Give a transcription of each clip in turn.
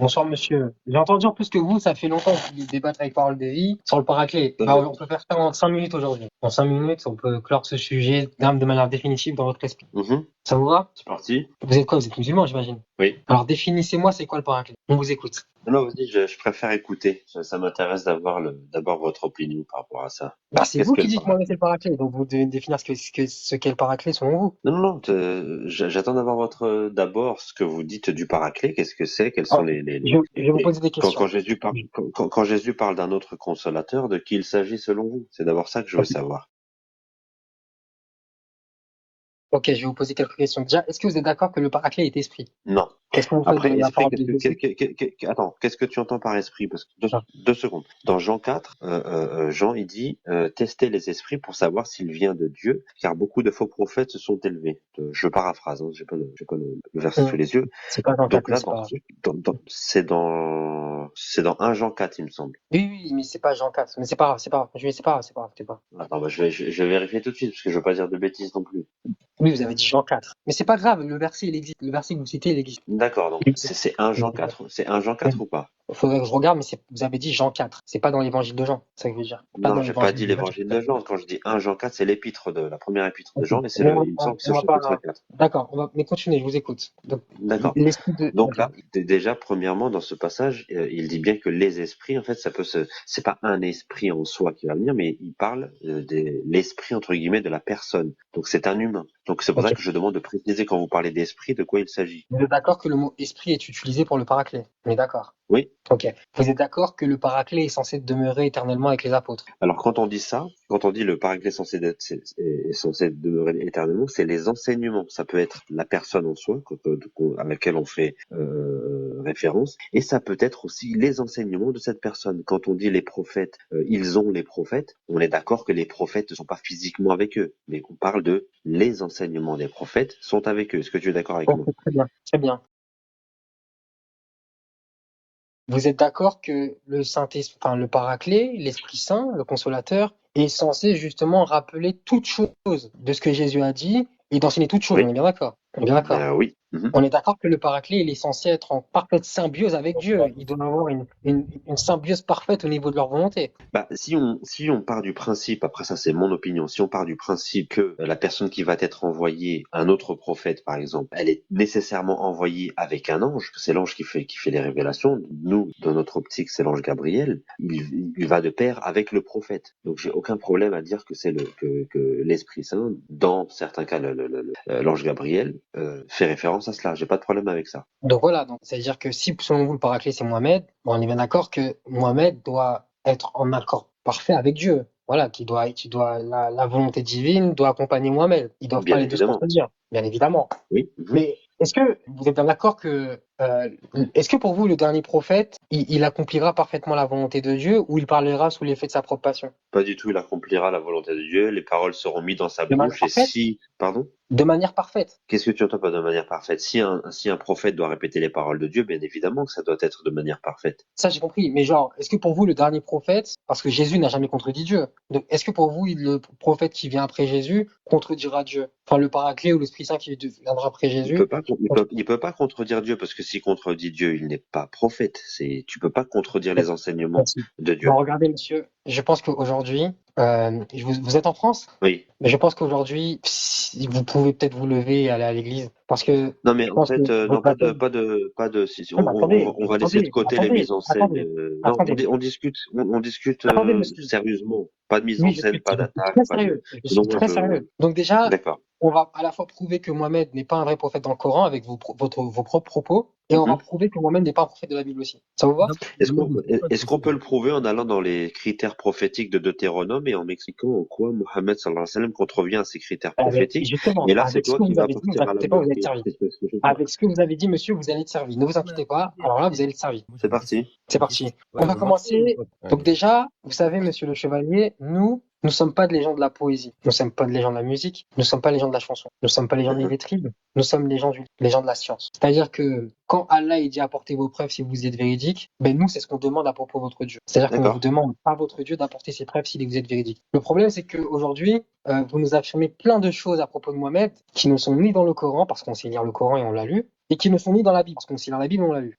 Bonsoir monsieur. J'ai entendu en plus que vous, ça fait longtemps que vous voulez débattre avec Parole de Vie sur le paraclet. Bah, Euh, on peut faire ça en 5 minutes aujourd'hui. En 5 minutes, on peut clore ce sujet de manière définitive dans votre esprit. mhm, Ça vous va? c'est parti. Vous êtes quoi? Vous êtes musulman, j'imagine. Oui. Alors définissez-moi c'est quoi le paraclet. On vous écoute. Non, non, vas-y, je préfère écouter. Ça m'intéresse d'avoir d'abord votre opinion par rapport à ça. Bah, c'est Qu'est-ce vous que qui le dites moi c'est paraclet? le paraclet, donc vous devez définir ce qu'est le paraclet selon vous. Non, non, non, j'attends d'avoir d'abord ce que vous dites du paraclet. Qu'est-ce que c'est? Quels sont Ok. Je vais vous poser des questions. quand Jésus parle d'un autre consolateur, de qui il s'agit selon vous? C'est d'abord ça que je veux savoir. Ok, je vais vous poser quelques questions. Déjà, est-ce que vous êtes d'accord que le paraclet est esprit? Non. Qu'est-ce que vous faites de Après, la esprit, parole de Jésus? attends, qu'est-ce que tu entends par esprit? Parce que Ah, 2 secondes. Dans Jean 4, Jean, il dit, testez les esprits pour savoir s'il vient de Dieu, car beaucoup de faux prophètes se sont élevés. Je paraphrase, hein, j'ai pas le verset sous hum. les yeux. C'est pas Jean 4, Donc mais là, c'est pas grave. c'est dans 1 Jean 4, il me semble. Oui, oui, mais c'est pas Jean 4. Mais c'est pas grave, c'est pas grave. C'est pas grave, c'est pas grave, c'est pas grave. Attends, bah, je vais vérifier tout de suite, parce que je veux pas dire de bêtises non plus. Oui, vous avez dit Jean 4. Mais c'est pas grave, le verset, il existe. Le verset que vous citez, il existe. D'accord, donc Il c'est 1 Jean 4, c'est 1 Jean 4 ou pas? faudrait que je regarde, mais vous avez dit Jean 4. C'est pas dans l'évangile de Jean, c'est ça que je veux dire. Pas Non, dans j'ai pas l'évangile dit de Jean. l'évangile de Jean. Quand je dis 1 Jean 4, c'est la première épître de Ok. Jean, et il me semble que c'est On le va pas. chapitre 4. D'accord, mais continuez, je vous écoute. Donc, D'accord. l'esprit de. Donc Ok. là, déjà, premièrement, dans ce passage, il dit bien que les esprits, en fait, c'est pas un esprit en soi qui va venir, mais il parle de l'esprit, entre guillemets, de la personne. Donc c'est un humain. Donc c'est pour ça Ok. que je demande de préciser quand vous parlez d'esprit, de quoi il s'agit. Vous êtes d'accord que le mot esprit est utilisé pour le paraclet? On est d'accord. Oui. Ok. Vous êtes d'accord que le paraclet est censé demeurer éternellement avec les apôtres? Alors quand on dit ça, quand on dit le paraclet est censé demeurer éternellement, c'est les enseignements. Ça peut être la personne en soi à laquelle on fait référence, et ça peut être aussi les enseignements de cette personne. Quand on dit les prophètes, ils ont les prophètes, on est d'accord que les prophètes ne sont pas physiquement avec eux, mais on parle de les enseignements des prophètes sont avec eux. Est-ce que tu es d'accord avec Ok, moi? très bien. Très bien. Vous êtes d'accord que enfin, le Paraclet, l'Esprit Saint, le Consolateur, est censé justement rappeler toutes choses de ce que Jésus a dit et d'enseigner toutes choses. On est Oui. bien d'accord. On est bien d'accord. Oui. Mhm. On est d'accord que le Paraclet, il est censé être en parfaite symbiose avec Dieu. Il doit avoir une symbiose parfaite au niveau de leur volonté. Bah, si on part du principe, après ça c'est mon opinion, si on part du principe que la personne qui va être envoyée, un autre prophète par exemple, elle est nécessairement envoyée avec un ange, que c'est l'ange qui fait les révélations, nous, dans notre optique, c'est l'ange Gabriel, il va de pair avec le prophète. Donc j'ai aucun problème à dire que que l'Esprit Saint, dans certains cas l'ange Gabriel, fait référence à cela. J'ai pas de problème avec ça. Donc voilà, donc c'est-à-dire que si selon vous le Paraclet c'est Mohamed, bon, on est bien d'accord que Mohamed doit être en accord parfait avec Dieu. Voilà, la volonté divine doit accompagner Mohamed. Ils doivent pas Bien les deux se évidemment. contredire, bien évidemment. Oui. Mhm. Mais est-ce que vous êtes bien d'accord que est-ce que pour vous le dernier prophète, il accomplira parfaitement la volonté de Dieu ou il parlera sous l'effet de sa propre passion? Pas du tout, il accomplira la volonté de Dieu, les paroles seront mises dans sa De manière bouche, et parfaite? si, pardon? De manière parfaite. Qu'est-ce que tu entends par de manière parfaite? Si un prophète doit répéter les paroles de Dieu, bien évidemment que ça doit être de manière parfaite. Ça, j'ai compris. Mais genre, est-ce que pour vous, le dernier prophète, parce que Jésus n'a jamais contredit Dieu, donc est-ce que pour vous, le prophète qui vient après Jésus contredira Dieu? Enfin, le Paraclet ou l'Esprit Saint qui viendra après Il peut Jésus? pas, il peut pas contredire Dieu, parce que s'il contredit Dieu, il n'est pas prophète. Tu peux pas contredire les enseignements Merci. de Bon, Dieu. regardez, monsieur, je pense qu'aujourd'hui, vous êtes en France, Oui. mais je pense qu'aujourd'hui, si vous pouvez peut-être vous lever et aller à l'église, parce que Non, mais je en pense que fait, non, votre baptême. on, Attendez, on va laisser de attendez, côté les attendez, mises en scène. attendez, Non, attendez, on discute attendez, monsieur. sérieusement. Pas de mise en Oui, scène, pas je suis d'attaque, très pas de. sérieux. Je Sinon, suis moi, très sérieux. Donc déjà, d'accord. on va à la fois prouver que Mohamed n'est pas un vrai prophète dans le Coran avec vos propres propos, et on va Mhm. prouver que Mohamed n'est pas un prophète de la Bible aussi. Ça vous va? Est-ce qu'on peut le prouver en allant dans les critères prophétiques de Deutéronome et en m'expliquant en quoi Mohammed sallallahu alayhi wa sallam contrevient à ces critères prophétiques? Justement, Et là, c'est avec ce toi que qui vous vas avez dit, ne vous partir à la inquiétez pas, vous allez être mosquée. servi. C'est ce que je veux faire. Avec ce que vous avez dit, monsieur, vous allez être servi. Ne vous inquiétez pas. Alors là, vous allez être servi. C'est parti. C'est parti. On va commencer. Donc déjà, vous savez, monsieur le chevalier, nous sommes pas des gens de la poésie. Nous sommes pas des gens de la musique. Nous sommes pas les gens de la chanson. Nous sommes pas les gens de Mhm. l'illettriste. Nous sommes les gens de la science. C'est-à-dire que quand Allah il dit apportez vos preuves si vous êtes véridique, ben nous c'est ce qu'on demande à propos de votre Dieu. C'est-à-dire qu'on vous D'accord. demande à votre Dieu d'apporter ses preuves si vous êtes véridique. Le problème c'est qu'aujourd'hui, vous nous affirmez plein de choses à propos de Mohamed qui ne sont ni dans le Coran parce qu'on sait lire le Coran et on l'a lu, et qui ne sont ni dans la Bible parce qu'on sait lire la Bible et on l'a lu.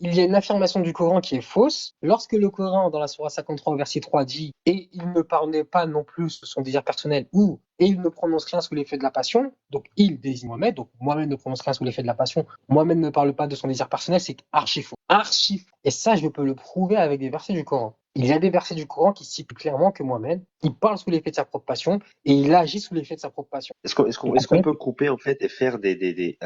il y a une affirmation du Coran qui est fausse. Lorsque le Coran, dans la sourate 53 au verset 3 dit « Et il ne parlait pas non plus de son désir personnel » ou « Et il ne prononce rien sous l'effet de la passion », donc il désigne Mohamed, donc Mohamed ne prononce rien sous l'effet de la passion, Mohamed ne parle pas de son désir personnel, c'est archi faux. Archi faux. Et ça, je peux le prouver avec des versets du Coran. Il y a des versets du Coran qui citent clairement que Mohamed, il parle sous l'effet de sa propre passion et il agit sous l'effet de sa propre passion. Est-ce qu'on peut couper en fait et faire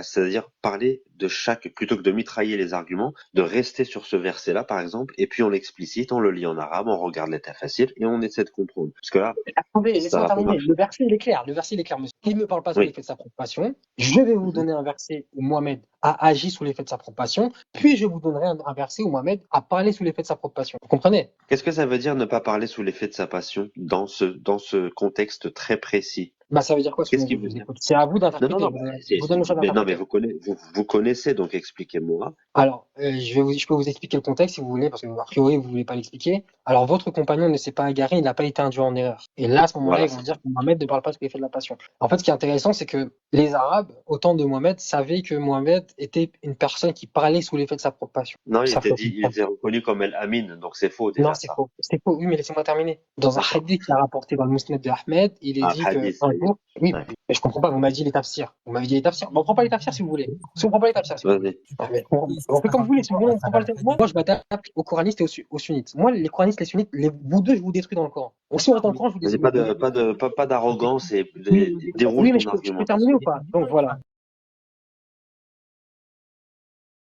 c'est-à-dire parler de chaque, plutôt que de mitrailler les arguments, de rester sur ce verset-là par exemple, et puis on l'explicite, on le lit en arabe, on regarde l'état facile et on essaie de comprendre. Parce que là, Attendez, ça laissez-moi va pas terminer. marcher. Le verset, il est clair. Le verset, il est clair, monsieur. Il ne parle pas sous Oui. l'effet de sa propre passion. Je vais vous Mhm. donner un verset où Mohamed a agi sous l'effet de sa propre passion. Puis je vous donnerai un verset où Mohamed a parlé sous l'effet de sa propre passion. Vous comprenez? Qu'est-ce que ça veut dire ne pas parler sous l'effet de sa passion dans ce contexte très précis? Bah, ça veut dire quoi, Qu'est-ce selon qui vous? veut Je vous dire? écoute. C'est à vous Non, non, d'interpréter. non, Je bah, vous donne le choix mais non, mais d'interpréter. vous connaissez, donc expliquez-moi. Alors, je peux vous expliquer le contexte si vous voulez, parce que a priori, vous voulez pas l'expliquer. Alors, votre compagnon ne s'est pas égaré, il n'a pas été induit en erreur. Et là, à ce moment-là, Voilà, ils vont c'est dire ça. que Mohamed ne parle pas sous l'effet de la passion. En fait, ce qui est intéressant, c'est que les Arabes, au temps de Mohamed, savaient que Mohamed était une personne qui parlait sous l'effet de sa propre passion. Non, Ça fait il était reconnu comme El Amin, donc c'est faux Non, déjà c'est ça. faux. C'est faux. Oui, mais laissez-moi terminer. Dans un D'accord. hadith qui a rapporté dans le Musnad de Ahmed, il est Un dit que hadith, un ça y est. jour, oui, Ouais. mais je comprends pas, vous m'avez dit les tafsirs. Vous m'avez dit les tafsirs. Bon, on prend pas les tafsirs si vous voulez. Si on prend pas les tafsirs si vous voulez. Vas-y. Ah, mais on fait comme vous voulez. Si vous voulez, on prend pas le tafsir. Moi, je m'adapte aux coranistes et aux sunnites. Moi, les coranistes, les sunnites, vous deux, je vous détruis dans le Coran. Donc, si on reste dans le Coran, je vous Vas-y, détruis. pas d'arrogance et Oui, déroule oui, mais ton je peux terminer ou argumentation. pas? Donc, voilà.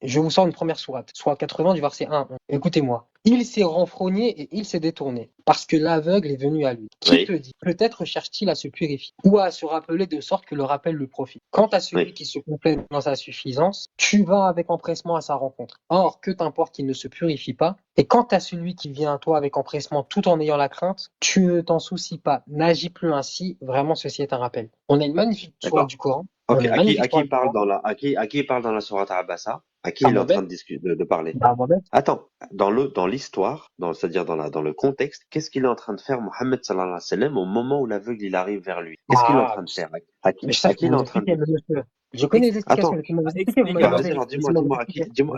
Je vous sors une première sourate, sourate 80 du verset 1. Écoutez-moi. Il s'est renfrogné et il s'est détourné, parce que l'aveugle est venu à lui. Qui te Oui, dit? Peut-être cherche-t-il à se purifier, ou à se rappeler de sorte que le rappel lui profite. Quant à celui oui. qui se complète dans sa suffisance, tu vas avec empressement à sa rencontre. Or, que t'importe qu'il ne se purifie pas, et quant à celui qui vient à toi avec empressement tout en ayant la crainte, tu ne t'en soucies pas, n'agis plus ainsi, vraiment ceci est un rappel. On a une magnifique sourate D'accord. du Coran, on Ok, a une magnifique à qui sourate il du parle Coran, à qui il parle dans la sourate Abasa? À qui à il est en train Mohamed, de discuter, de parler? Mohamed, Attends, dans l'histoire, c'est-à-dire dans le contexte, qu'est-ce qu'il est en train de faire, Mohammed sallallahu alayhi wa sallam, au moment où l'aveugle il arrive vers lui? Qu'est-ce qu'il est en Ah, train de faire? mais ça, À je peux qui il est vous en train expliquer, de... monsieur. Je connais les explications. Attends, Laissez-moi vous expliquer. Vous m'avez bah vas-y demandé. alors Laissez-moi vous dis-moi à qui, expliquer. dis-moi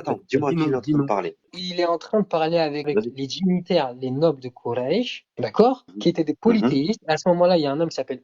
à qui il est en train de parler. Il est en train de parler avec les dignitaires, les nobles de Quraysh, d'accord, qui étaient des Mhm. polythéistes. À ce moment-là, il y a un homme qui s'appelle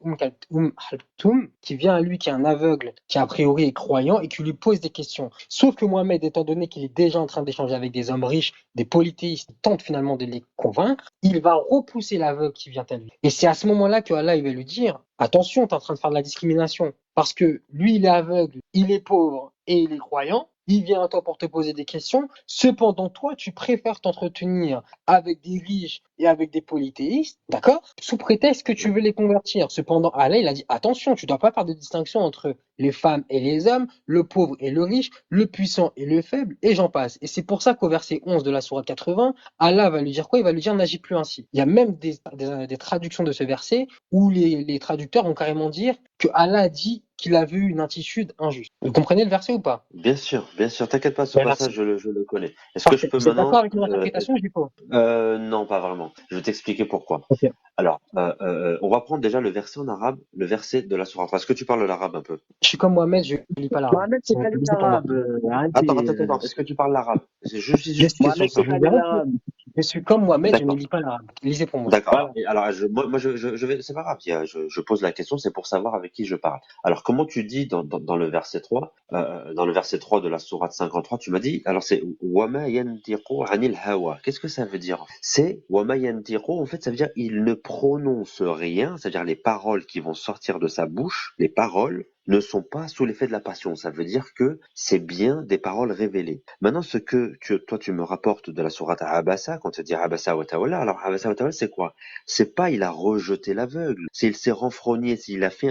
Haltoum, qui vient à lui, qui est un aveugle, qui a priori est croyant et qui lui pose des questions. Sauf que Mohamed, étant donné qu'il est déjà en train d'échanger avec des hommes riches, des polythéistes, il tente finalement de les convaincre, il va repousser l'aveugle qui vient à lui. Et c'est à ce moment-là que Allah il va lui dire, attention, tu es en train de faire de la discrimination. Parce que lui, il est aveugle, il est pauvre et il est croyant. Il vient à toi pour te poser des questions. Cependant, toi, tu préfères t'entretenir avec des riches et avec des polythéistes, d'accord? Sous prétexte que tu veux les convertir. Cependant, Allah, il a dit, attention, tu dois pas faire de distinction entre les femmes et les hommes, le pauvre et le riche, le puissant et le faible, et j'en passe. Et c'est pour ça qu'au verset 11 de la sourate 80, Allah va lui dire quoi? Il va lui dire, n'agis plus ainsi. Il y a même des traductions de ce verset où les traducteurs vont carrément dire que Allah dit qu'il a vu une attitude injuste. Vous comprenez le verset ou pas? Bien sûr, t'inquiète pas, ce Ben, passage, merci. je le connais. Est-ce que je Parfait. peux Vous êtes d'accord maintenant... avec mon interprétation, je dis pas. Non, pas vraiment. Je vais t'expliquer pourquoi. Ok. Alors, on va prendre déjà le verset en arabe, le verset de la sourate. Est-ce que tu parles l'arabe un peu? Je suis comme Mohamed, je ne lis pas l'arabe. Mohamed, c'est C'est pas c'est pour moi. l'arabe. Attends. Est-ce que tu parles l'arabe? C'est Je juste une suis, question Mohamed, c'est je simple. pas vous arrête, l'arabe. je suis comme Mohamed, je ne D'accord. lis pas l'arabe. Lisez pour moi. D'accord. Voilà. Et alors, je vais, c'est pas grave. Je pose la question, c'est pour savoir avec qui je parle. Alors, comment tu dis dans le verset 3, dans le verset 3 de la sourate 53, tu m'as dit, alors c'est Wama yantiqu anil hawa. Qu'est-ce que ça veut dire? C'est Wama yantiqu, en fait, ça veut dire il ne prononce rien, c'est-à-dire les paroles qui vont sortir de sa bouche, les paroles ne sont pas sous l'effet de la passion. Ça veut dire que c'est bien des paroles révélées. Maintenant, ce que toi tu me rapportes de la sourate Abasa, quand tu dis Abasa wa Tawalla, alors Abasa wa Tawalla, c'est quoi? C'est pas il a rejeté l'aveugle, c'est il s'est renfrogné, s'il a fait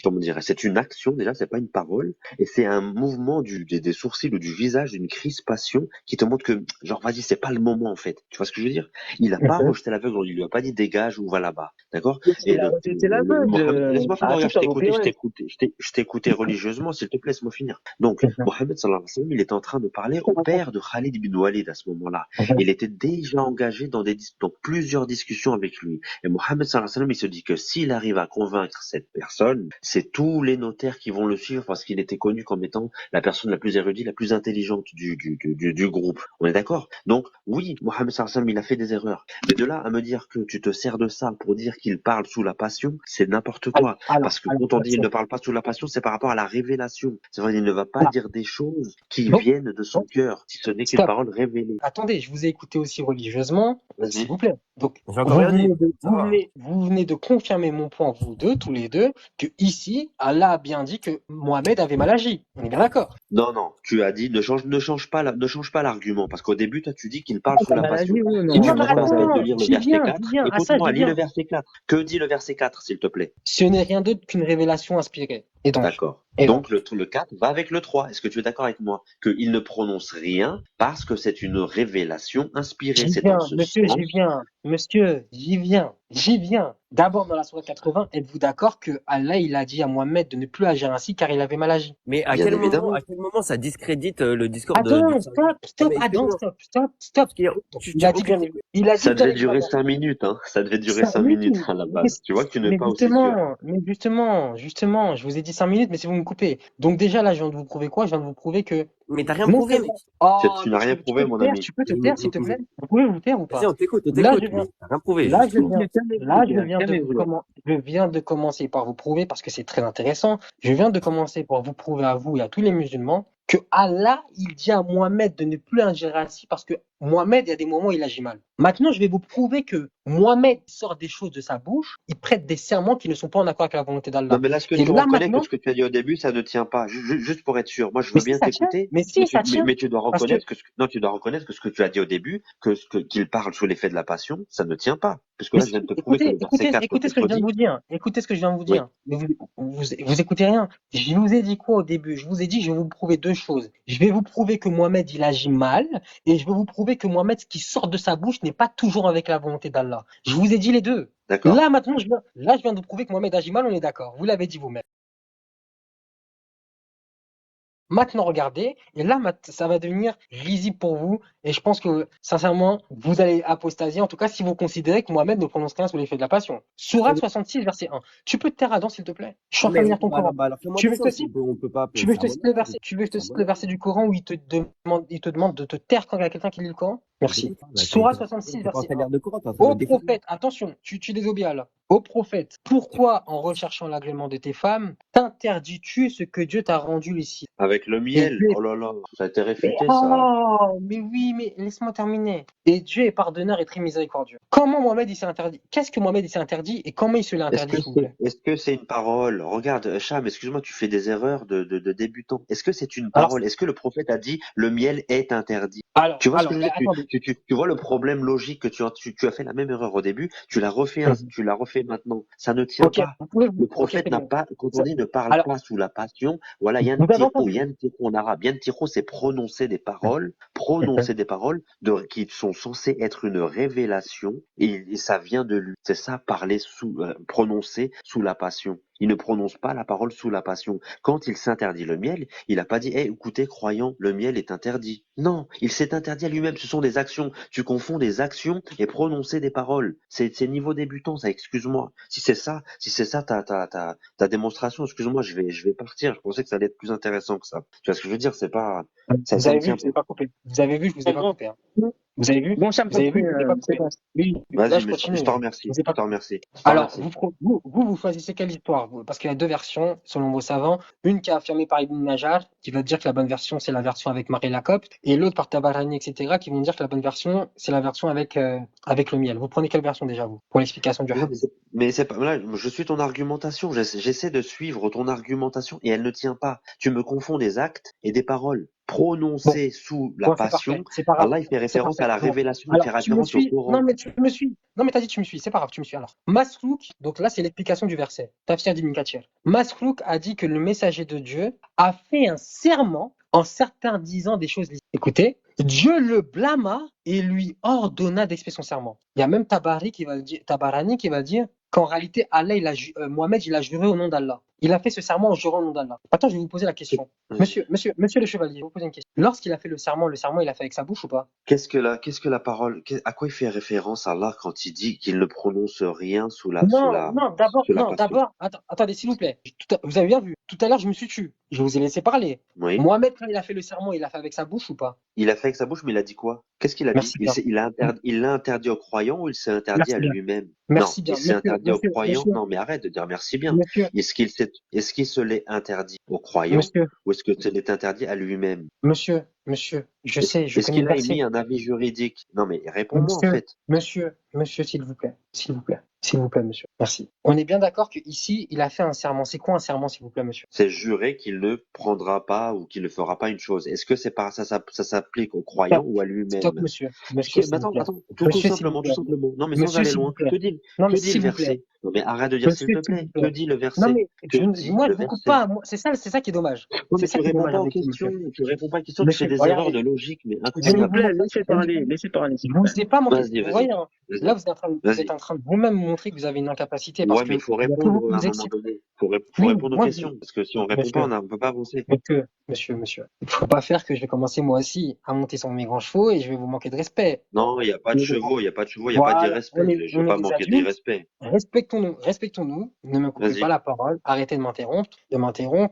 comment dire, c'est une action déjà, c'est pas une parole, et c'est un mouvement des sourcils ou du visage, d'une crispation qui te montre que, genre, vas-y, c'est pas le moment en fait. Tu vois ce que je veux dire? Il a pas rejeté l'aveugle, il lui a pas dit dégage ou va là-bas, d'accord? Et Il a rejeté l'aveugle Mohamed, laisse-moi finir, à regarde, toute je t'ai écouté, je t'ai écouté religieusement, s'il te plaît, laisse-moi finir. Donc, Mohammed sallallahu alayhi wa sallam, il était en train de parler au père de Khalid ibn Walid à ce moment-là. Il était déjà engagé dans plusieurs discussions avec lui. Et Mohammed sallallahu alayhi wa sallam, il se dit que s'il arrive à convaincre cette personne, c'est tous les notaires qui vont le suivre parce qu'il était connu comme étant la personne la plus érudite, la plus intelligente du groupe. On est d'accord? Donc, oui, Mohammed sallallahu alayhi wa sallam, il a fait des erreurs. Mais de là à me dire que tu te sers de ça pour dire qu'il parle sous la passion, c'est n'importe quoi. Parce que quand on dit il ne parle pas sous la passion, c'est par rapport à la révélation. C'est vrai, il ne va pas dire des choses qui Donc, viennent de son cœur, si ce n'est qu'une stop. parole révélée. Attendez, je vous ai écouté aussi religieusement, s'il Vas-y. vous plaît. Donc, J'ai encore rien dit. Ça va. vous venez de confirmer mon point, vous deux, tous les deux, que ici, Allah a bien dit que Mohamed avait mal agi. On est bien d'accord. Non, non, tu as dit ne change pas l'argument, parce qu'au début, toi, tu dis qu'il parle sous la passion. Maladie, oui ou Si non? tu Non, mais prends la peine de attends, lire le j'y verset viens, 4, à ça, écoute-moi, j'y lis le viens. verset 4. Que dit le verset 4, s'il te plaît? Ce n'est rien d'autre qu'une révélation inspirée. Et donc, D'accord. et Donc le 4 va avec le 3. Est-ce que tu es d'accord avec moi? Qu'il ne prononce rien parce que c'est une révélation inspirée. j'y C'est viens, en ce monsieur, sens. j'y viens. Monsieur, j'y viens. D'abord, dans la sourate 80, êtes-vous d'accord que Allah, il a dit à Mohamed de ne plus agir ainsi car il avait mal agi? Mais Bien évidemment. à quel moment ça discrédite le discours du Attends, serviteur? stop, Mais Adam, excuse-moi, stop. parce qu'il y a, Il a dit bien, il a dit Ça bien devait durer évidemment. 5 minutes, hein. Ça devait durer 5 Oui, minutes à la mais, base. Tu vois que tu n'es mais pas aussi sûr. justement, je vous ai dit 5 minutes, mais si vous me coupez. Donc déjà là, je viens de vous prouver quoi? Je viens de vous prouver que mais t'as rien non prouvé, mec. seulement. Oh, Tu mais n'as rien tu prouvé, peux te mon taire, ami. tu peux te taire, s'il te plaît. Vous pouvez vous taire ou Vas-y, pas? on t'écoute, Là, je mais viens, t'as rien prouvé, là, je justement. viens, là, je viens de commencer par vous prouver, parce que c'est très intéressant. Je viens de commencer par vous prouver à vous et à tous les musulmans que Allah, il dit à Mohamed de ne plus agir ainsi parce que Mohamed, il y a des moments où il agit mal. Maintenant, je vais vous prouver que Mohamed sort des choses de sa bouche, il prête des serments qui ne sont pas en accord avec la volonté Non, d'Allah. mais là, ce que Et tu là, reconnais que maintenant, ce que tu as dit au début, ça ne tient pas. Juste pour être sûr. Moi, je mais veux si bien ça tient, t'écouter, mais si ça tient, mais tu dois parce que reconnaître non, tu dois reconnaître que ce que tu as dit au début, qu'il parle sous l'effet de la passion, ça ne tient pas. Parce que mais là, je viens si, de te prouver que le verset 4 écoutez ce que je viens de contredit. vous dire. Écoutez ce que je viens de vous Oui. dire. Mais vous écoutez rien. Je vous ai dit quoi au début? Je vous ai dit, je vais vous prouver deux choses. Je vais vous prouver que Mohamed, il agit mal, et je vais vous prouver que Mohamed, ce qui sort de sa bouche n'est pas toujours avec la volonté d'Allah. Je vous ai dit les deux. D'accord. Là, maintenant, je viens de vous prouver que Mohamed agit mal, on est d'accord. Vous l'avez dit vous-même. Maintenant, regardez, et là, ça va devenir risible pour vous, et je pense que, sincèrement, vous allez apostasier, en tout cas, si vous considérez que Mohamed ne prononce rien sous l'effet de la passion. Sourate 66, verset 1. Tu peux te taire, Adam, s'il te plaît? Je suis en train de lire ton Coran. Alors fais-moi Tu veux que je te descendre, cite? on peut pas Tu veux que je te faire cite le verset? Tu veux que je te cite le verset du Coran où il te demande de te taire quand il y a quelqu'un qui lit le Coran? Merci. Sourate 66, verset 1. de Coran, Ô prophète, attention, tu désobéis à Allah. Ô prophète, pourquoi, en recherchant l'agrément de tes femmes, t'interdis-tu ce que Dieu t'a rendu ici? Avec le Et miel. Dieu est Oh là là, ça a été mais réfuté, ça. oh, mais oui, mais laisse-moi terminer. Et Dieu est pardonneur et très miséricordieux. Comment Mohamed il s'est interdit? Qu'est-ce que Mohamed il s'est interdit et comment il se l'a interdit, s'il vous plaît? Est-ce que c'est une parole? Regarde, Cham, excuse-moi, tu fais des erreurs de débutant. Est-ce que c'est une Alors, parole? Est-ce que le prophète a dit le miel est interdit? Tu vois ce que je veux mais dire? attendez. Tu vois le problème logique que tu as fait la même erreur au début, tu l'as refait, tu l'as refait maintenant. Ça ne tient Ok, pas. vous pouvez, Le ok, prophète c'est n'a bon. pas, quand on dit ne parle Alors, pas sous la passion, voilà, vous avez entendu. yan tiro en arabe. Yan tiro, c'est prononcer des paroles, qui sont censées être une révélation, et ça vient de lui. C'est ça, prononcer sous la passion. Il ne prononce pas la parole sous la passion. Quand il s'interdit le miel, il n'a pas dit, écoutez, croyants, le miel est interdit. Non, il s'est interdit à lui-même. Ce sont des actions. Tu confonds des actions et prononcer des paroles. C'est niveau débutant, ça, excuse-moi. Si c'est ça, ta démonstration, excuse-moi, je vais partir. Je pensais que ça allait être plus intéressant que ça. Tu vois ce que je veux dire? C'est pas, Vous ça avez ne vu, tient je vous ai pas. pas coupé. Vous avez vu, je vous ai pas Bon, coupé. Hein. Vous avez vu? bon, ça me Vous avez vu, fait, je vous ai pas c'est coupé. bon. Oui, Là, Vas-y, je mais continue. je t'en remercie. vous ai Je pas t'en coupé. remercie. Je t'en Alors, remercie. vous choisissez quelle histoire? Parce qu'il y a deux versions, selon vos savants. Une qui est affirmée par Ibn Najjar, qui va dire que la bonne version, c'est la version avec Marie Lacopte, et l'autre par Tabarani, etc., qui vont dire que la bonne version, c'est la version avec le miel. Vous prenez quelle version déjà, vous, pour l'explication du Non, hadith? mais c'est pas là. Je suis ton argumentation. J'essaie de suivre ton argumentation et elle ne tient pas. Tu me confonds des actes et des paroles Bon, prononcées sous la bon, c'est parfait. passion. C'est pas grave. Allah, il fait C'est référence parfait. à la Bon. révélation. Il fait Alors, tu me référence au suis? Non, Coran. mais tu me suis. Non, mais t'as dit tu me suis. C'est pas grave, tu me suis. Alors, Masrouk, donc là, c'est l'explication du verset. Tafsir d'Ibn Kathir. Masrouk a dit que le messager de Dieu a fait un serment en certains disant des choses licites. Écoutez, Dieu le blâma et lui ordonna d'expier son serment. Il y a même Tabarani qui va dire qu'en réalité, Mohamed, il a juré au nom d'Allah. il a fait ce serment en jurant au nom d'Allah. Maintenant, je vais vous poser la question. Monsieur le chevalier, je vais vous poser une question. Lorsqu'il a fait le serment, il l'a fait avec sa bouche ou pas? Qu'est-ce que la parole, à quoi il fait référence Allah quand il dit qu'il ne prononce rien sous Non, sous la non, passion? d'abord, attendez, s'il vous plaît. Vous avez bien vu, tout à l'heure, je me suis tu. Je vous ai laissé parler. Oui. Mohamed, quand il a fait le serment, il l'a fait avec sa bouche ou pas? Il a fait avec sa bouche, mais il a dit quoi? Qu'est-ce qu'il a dit? Merci bien. Il l'a interdit aux croyants ou il s'est interdit Merci à bien. lui-même? Non, Merci il bien. s'est interdit aux croyants. Monsieur, Non, mais arrête de dire merci bien. monsieur, Est-ce qu'il se l'est interdit aux croyants monsieur, ou est-ce que se l'est interdit à lui-même? monsieur, je sais, je Est-ce connais le qu'il a verset. émis un avis juridique? Non, mais réponds-moi en fait. Monsieur, s'il vous plaît, monsieur. Merci. On est bien d'accord que ici, il a fait un serment. C'est quoi un serment, s'il vous plaît, monsieur? C'est jurer qu'il ne prendra pas ou qu'il ne fera pas une chose. Est-ce que c'est pas ça s'applique aux croyants Stop, ou à stop, lui-même? monsieur. Monsieur, s'il Mais vous attends, plaît. attends, tout Monsieur, s'il vous simplement, tout plaît. simplement. Non, mais sans Monsieur, aller s'il vous loin. plaît. Non, mais Que dit le s'il vous plaît. verset? Non, mais arrête de dire s'il Monsieur, te s'il vous plaît. Que plaît. dit le Non, verset? mais Que dit moi, je le vous coupe verset? pas. C'est ça qui est dommage. Ouais, C'est mais ça tu qui est réponds dommage pas aux avec vous, questions. monsieur. Tu réponds pas aux questions. Tu fais Monsieur, des erreurs regardez. de logique, mais Je vais incroyables. vous montrer. Laissez parler, s'il Je vous plaît. vous ai pas montré. Vas-y, Vous voyez, vas-y. hein, là, Vas-y. vous êtes Vas-y. en train de vous-même montrer que vous avez une incapacité parce Ouais, que mais il faut il y a que vous répondre qui à un vous moment excitez. donné. Faut Oui, répondre aux moi, questions. Parce que si on répond pas, monsieur, on peut pas avancer. monsieur. Il faut pas faire que je vais commencer moi aussi à monter sur mes grands chevaux et je vais vous manquer de respect. Non, il n'y a pas de On est des- chevaux, il n'y a pas de chevaux, il n'y a pas Voilà, d'irrespect. Je vais on est pas des manquer adultes. d'irrespect. Respectons-nous. Ne me coupez pas Vas-y. la parole. Arrêtez de m'interrompre.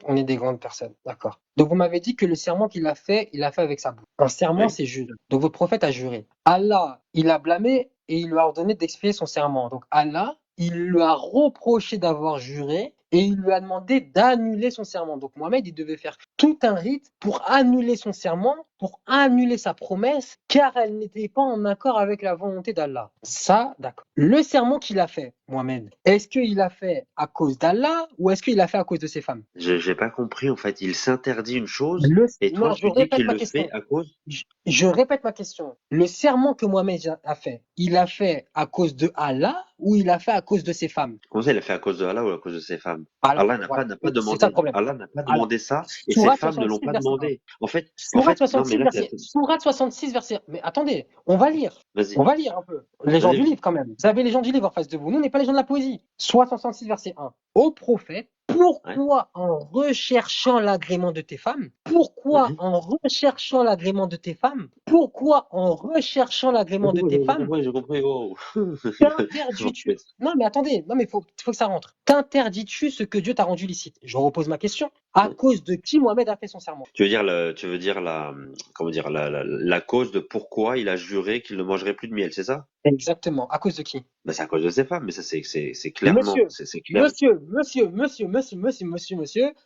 On est des grandes personnes. D'accord. Donc, vous m'avez dit que le serment qu'il a fait, il l'a fait avec sa bouche. Un serment, Oui. c'est jurer. Donc, votre prophète a juré. Allah, il a blâmé et il lui a ordonné d'expier son serment. Donc, Allah, il lui a reproché d'avoir juré et il lui a demandé d'annuler son serment. Donc, Mohamed, il devait faire tout un rite pour annuler son serment, pour annuler sa promesse, car elle n'était pas en accord avec la volonté d'Allah. Ça, d'accord. Le serment qu'il a fait, Mohamed, est-ce qu'il a fait à cause d'Allah ou est-ce qu'il a fait à cause de ses femmes? J'ai pas compris, en fait. Il s'interdit une chose et toi, Non, je tu dis répète qu'il ma le fait question. à cause. Je répète ma question. Le serment que Mohamed a fait, il l'a fait à cause de Allah ou il l'a fait à cause de ses femmes? Comment ça, il a fait à cause de Allah ou à cause de ses femmes? Alors, Allah voilà, n'a pas c'est ça le demandé. problème. Allah n'a pas Alors, demandé ça et ses Sourate femmes ne l'ont 66, pas verset 1. demandé. En fait, non, mais là, Sourate 66, verset 1. Mais attendez, on va lire. vas-y, On va lire un peu. Les gens du vas-y. livre, quand même. Vous avez les gens du livre en face de vous. Nous, on n'est pas les gens de la poésie. Sourate 66, verset 1. Ô prophète, Ouais. pourquoi en recherchant l'agrément de tes femmes? Pourquoi Mhm. en recherchant l'agrément de tes femmes? Pourquoi en recherchant l'agrément de tes femmes? J'ai compris. Oh. T'interdis-tu? Non, mais attendez. Non, mais faut que ça rentre. T'interdis-tu ce que Dieu t'a rendu licite? Je repose ma question. À cause de qui Mohamed a fait son serment? Tu veux dire comment dire, la cause de pourquoi il a juré qu'il ne mangerait plus de miel, c'est ça? Exactement. À cause de qui? Ben, c'est à cause de ses femmes, mais ça, c'est clairement, Monsieur, c'est clair. monsieur,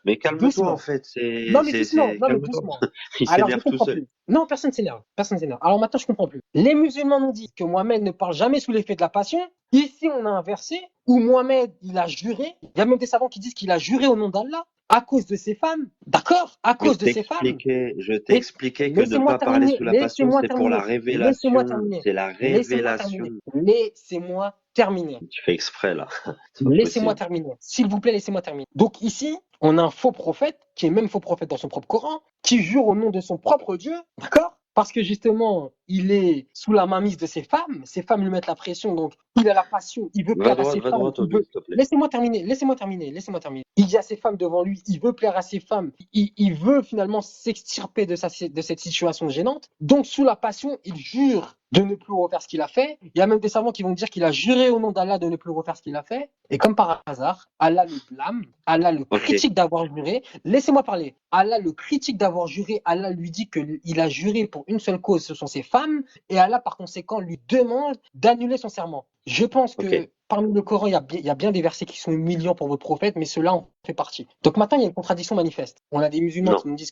Mais calme-toi, en doucement. fait, Non, mais doucement, non, mais calme-toi. doucement. Il Alors, je s'énerve tout comprends seul. plus. Non, personne s'énerve. Personne s'énerve. Alors maintenant, je comprends plus. Les musulmans nous disent que Mohamed ne parle jamais sous l'effet de la passion. Ici, on a un verset où Mohamed, il a juré. Il y a même des savants qui disent qu'il a juré au nom d'Allah à cause de ses femmes. D'accord? À cause de ses femmes. Je t'ai expliqué que ne Laissez-moi pas parler terminer. sous la passion, c'est pour la Laissez-moi révélation. terminer. C'est la Laissez-moi révélation. terminer. Laissez-moi terminer. Tu fais exprès, là. C'est pas Laissez-moi possible. terminer. S'il vous plaît, laissez-moi terminer. Donc ici, on a un faux prophète, qui est même faux prophète dans son propre Coran, qui jure au nom de son propre Dieu, d'accord? Parce que justement, il est sous la mainmise de ses femmes lui mettent la pression, donc il a la passion, il veut plaire à ses Va femmes. droit au but, s'il te plaît. Laissez-moi terminer. Il y a ses femmes devant lui, il veut plaire à ses femmes, il veut finalement s'extirper de cette situation gênante. Donc sous la passion, il jure de ne plus refaire ce qu'il a fait. Il y a même des savants qui vont dire qu'il a juré au nom d'Allah de ne plus refaire ce qu'il a fait. Et comme par hasard, Allah le blâme, Allah le critique d'avoir juré. Laissez-moi parler. Allah le critique d'avoir juré. Allah lui dit qu'il a juré pour une seule cause, ce sont ses femmes. Et Allah, par conséquent, lui demande d'annuler son serment. Je pense que parmi le Coran, il y a bien des versets qui sont humiliants pour votre prophète, mais ceux-là en fait partie. Donc maintenant, il y a une contradiction manifeste. On a des musulmans qui nous disent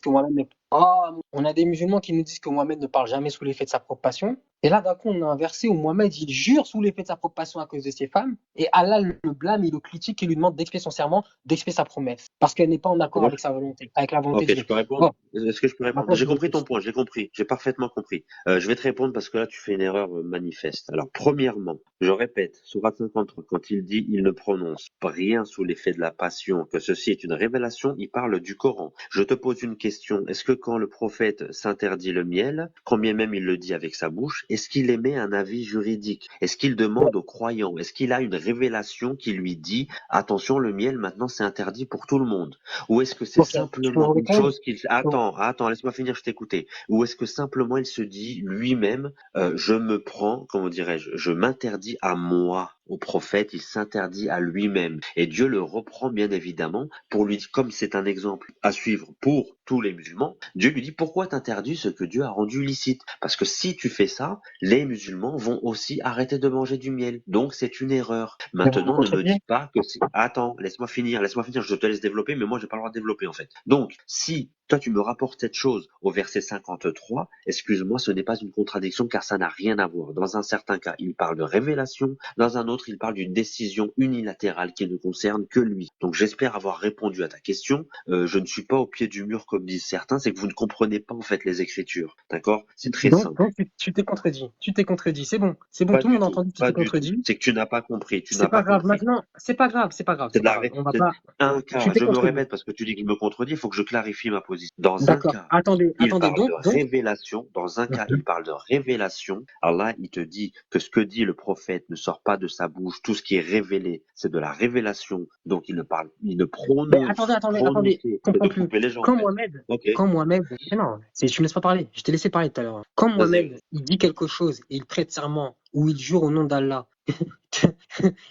que Mohamed ne parle jamais sous l'effet de sa propre passion. Et là, d'un coup, on a un verset où Mohamed, il jure sous l'effet de sa propre passion à cause de ses femmes. Et Allah le blâme, il le critique et lui demande d'expier son serment, d'expier sa promesse. Parce qu'elle n'est pas en accord avec sa volonté, avec la volonté de Dieu. Je peux répondre? Est-ce que je peux répondre? J'ai compris ton point, j'ai compris. J'ai parfaitement compris. Je vais te répondre parce que là, tu fais une erreur manifeste. Alors, premièrement, je répète, sourate contre, quand il dit il ne prononce rien sous l'effet de la passion, que ceci est une révélation, il parle du Coran. Je te pose une question. Est-ce que quand le prophète s'interdit le miel, quand bien même il le dit avec sa bouche, est-ce qu'il émet un avis juridique? Est-ce qu'il demande aux croyants? Est-ce qu'il a une révélation qui lui dit attention, le miel maintenant c'est interdit pour tout le monde? Ou est-ce que c'est Ok, je peux vous simplement une répondre. chose qu'il... Attends, laisse-moi finir, je t'écoutais. Ou est-ce que simplement il se dit lui-même je me prends, comment dirais-je, je m'interdis à moi. Au prophète, il s'interdit à lui-même. Et Dieu le reprend bien évidemment pour lui dire, comme c'est un exemple à suivre pour tous les musulmans, Dieu lui dit pourquoi t'interdis ce que Dieu a rendu licite? Parce que si tu fais ça, les musulmans vont aussi arrêter de manger du miel. Donc c'est une erreur. Mais vous me Maintenant, ne me contredisez? dis pas que c'est... Attends, laisse-moi finir, je te laisse développer, mais moi j'ai pas le droit de développer en fait. Donc, si toi tu me rapportes cette chose au verset 53, excuse-moi, ce n'est pas une contradiction car ça n'a rien à voir. Dans un certain cas, il parle de révélation, dans un autre, il parle d'une décision unilatérale qui ne concerne que lui. Donc j'espère avoir répondu à ta question. Je ne suis pas au pied du mur comme disent certains, c'est que vous ne comprenez pas en fait les Écritures, d'accord? C'est très simple. Donc tu t'es contredit. Tu t'es contredit. C'est bon, Pas tout le du monde a tout, entendu que tu pas t'es du tout. contredit. C'est que tu n'as pas compris, tu C'est n'as pas pas grave compris. maintenant. C'est pas grave, c'est pas grave, C'est c'est de pas la grave. On va c'est pas. un Tu cas, t'es je me contredit. répète parce que tu dis que je me contredis, il faut que je clarifie ma position. Dans un D'accord. cas, Attendez, il attendez. parle de Donc. révélation. Dans un cas, il parle de révélation. Allah, il te dit que ce que dit le prophète ne sort pas de sa bouche. Tout ce qui est révélé, c'est de la révélation. Donc, il ne Mais prononce, attendez. prononcer, Je c'est de comprends plus. couper les gens, en Quand fait. Mohamed, Ok. quand Mohamed, mais non, tu me laisses pas parler. Je t'ai laissé parler tout à l'heure. Quand Vas-y. Mohamed, il dit quelque chose et il prête serment ou il jure au nom d'Allah.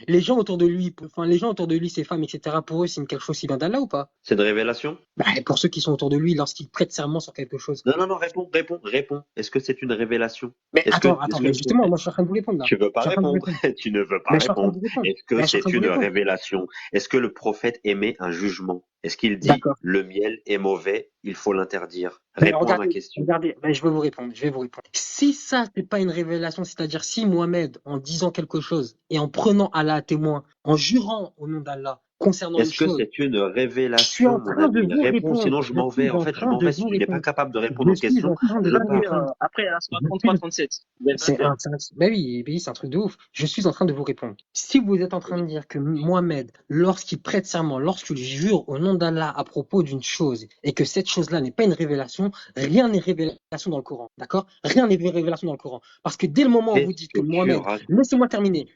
Les gens autour de lui, les gens autour de lui, ses femmes, etc., pour eux, c'est quelque chose qui vient d'Allah ou pas? C'est une révélation? Bah, pour ceux qui sont autour de lui, lorsqu'il prête serment sur quelque chose. Non, réponds. Est-ce que c'est une révélation? Mais Est-ce que mais le justement, prophète... moi, je suis en train de vous répondre là. Tu veux Je pas suis en train de vous répondre. répondre. Tu ne veux pas Mais je suis en train de répondre. vous répondre. Est-ce que Mais je suis en train c'est de vous une répondre. révélation? Est-ce que le prophète émet un jugement? Est-ce qu'il dit D'accord. le miel est mauvais, il faut l'interdire? Mais Réponds à ma regardez, question. regardez, ben, je vais vous répondre. Si ça, c'est pas une révélation, c'est-à-dire si Mohamed, en disant quelque chose et en prenant Allah à témoin, en jurant au nom d'Allah concernant une Est-ce que chose, c'est une je suis en révélation, mon train de ami? vous Réponds, répondre. sinon je m'en vais. En fait, je m'en vais. Si tu n'es pas capable de répondre Je aux suis questions, en train de je vous pars. répondre. Après, à Je suis 33-37. Vous êtes C'est d'accord. bah oui, c'est un truc de ouf. Je suis en train de vous répondre. Si vous êtes en train de dire que Mohamed, lorsqu'il prête serment, lorsqu'il jure au nom d'Allah à propos d'une chose, et que cette chose-là n'est pas une révélation, rien n'est révélation dans le Coran. D'accord? Rien n'est révélation dans le Coran. Parce que dès le moment où vous Qu'est-ce dites que que tu Mohamed, racontes? laissez-moi terminer.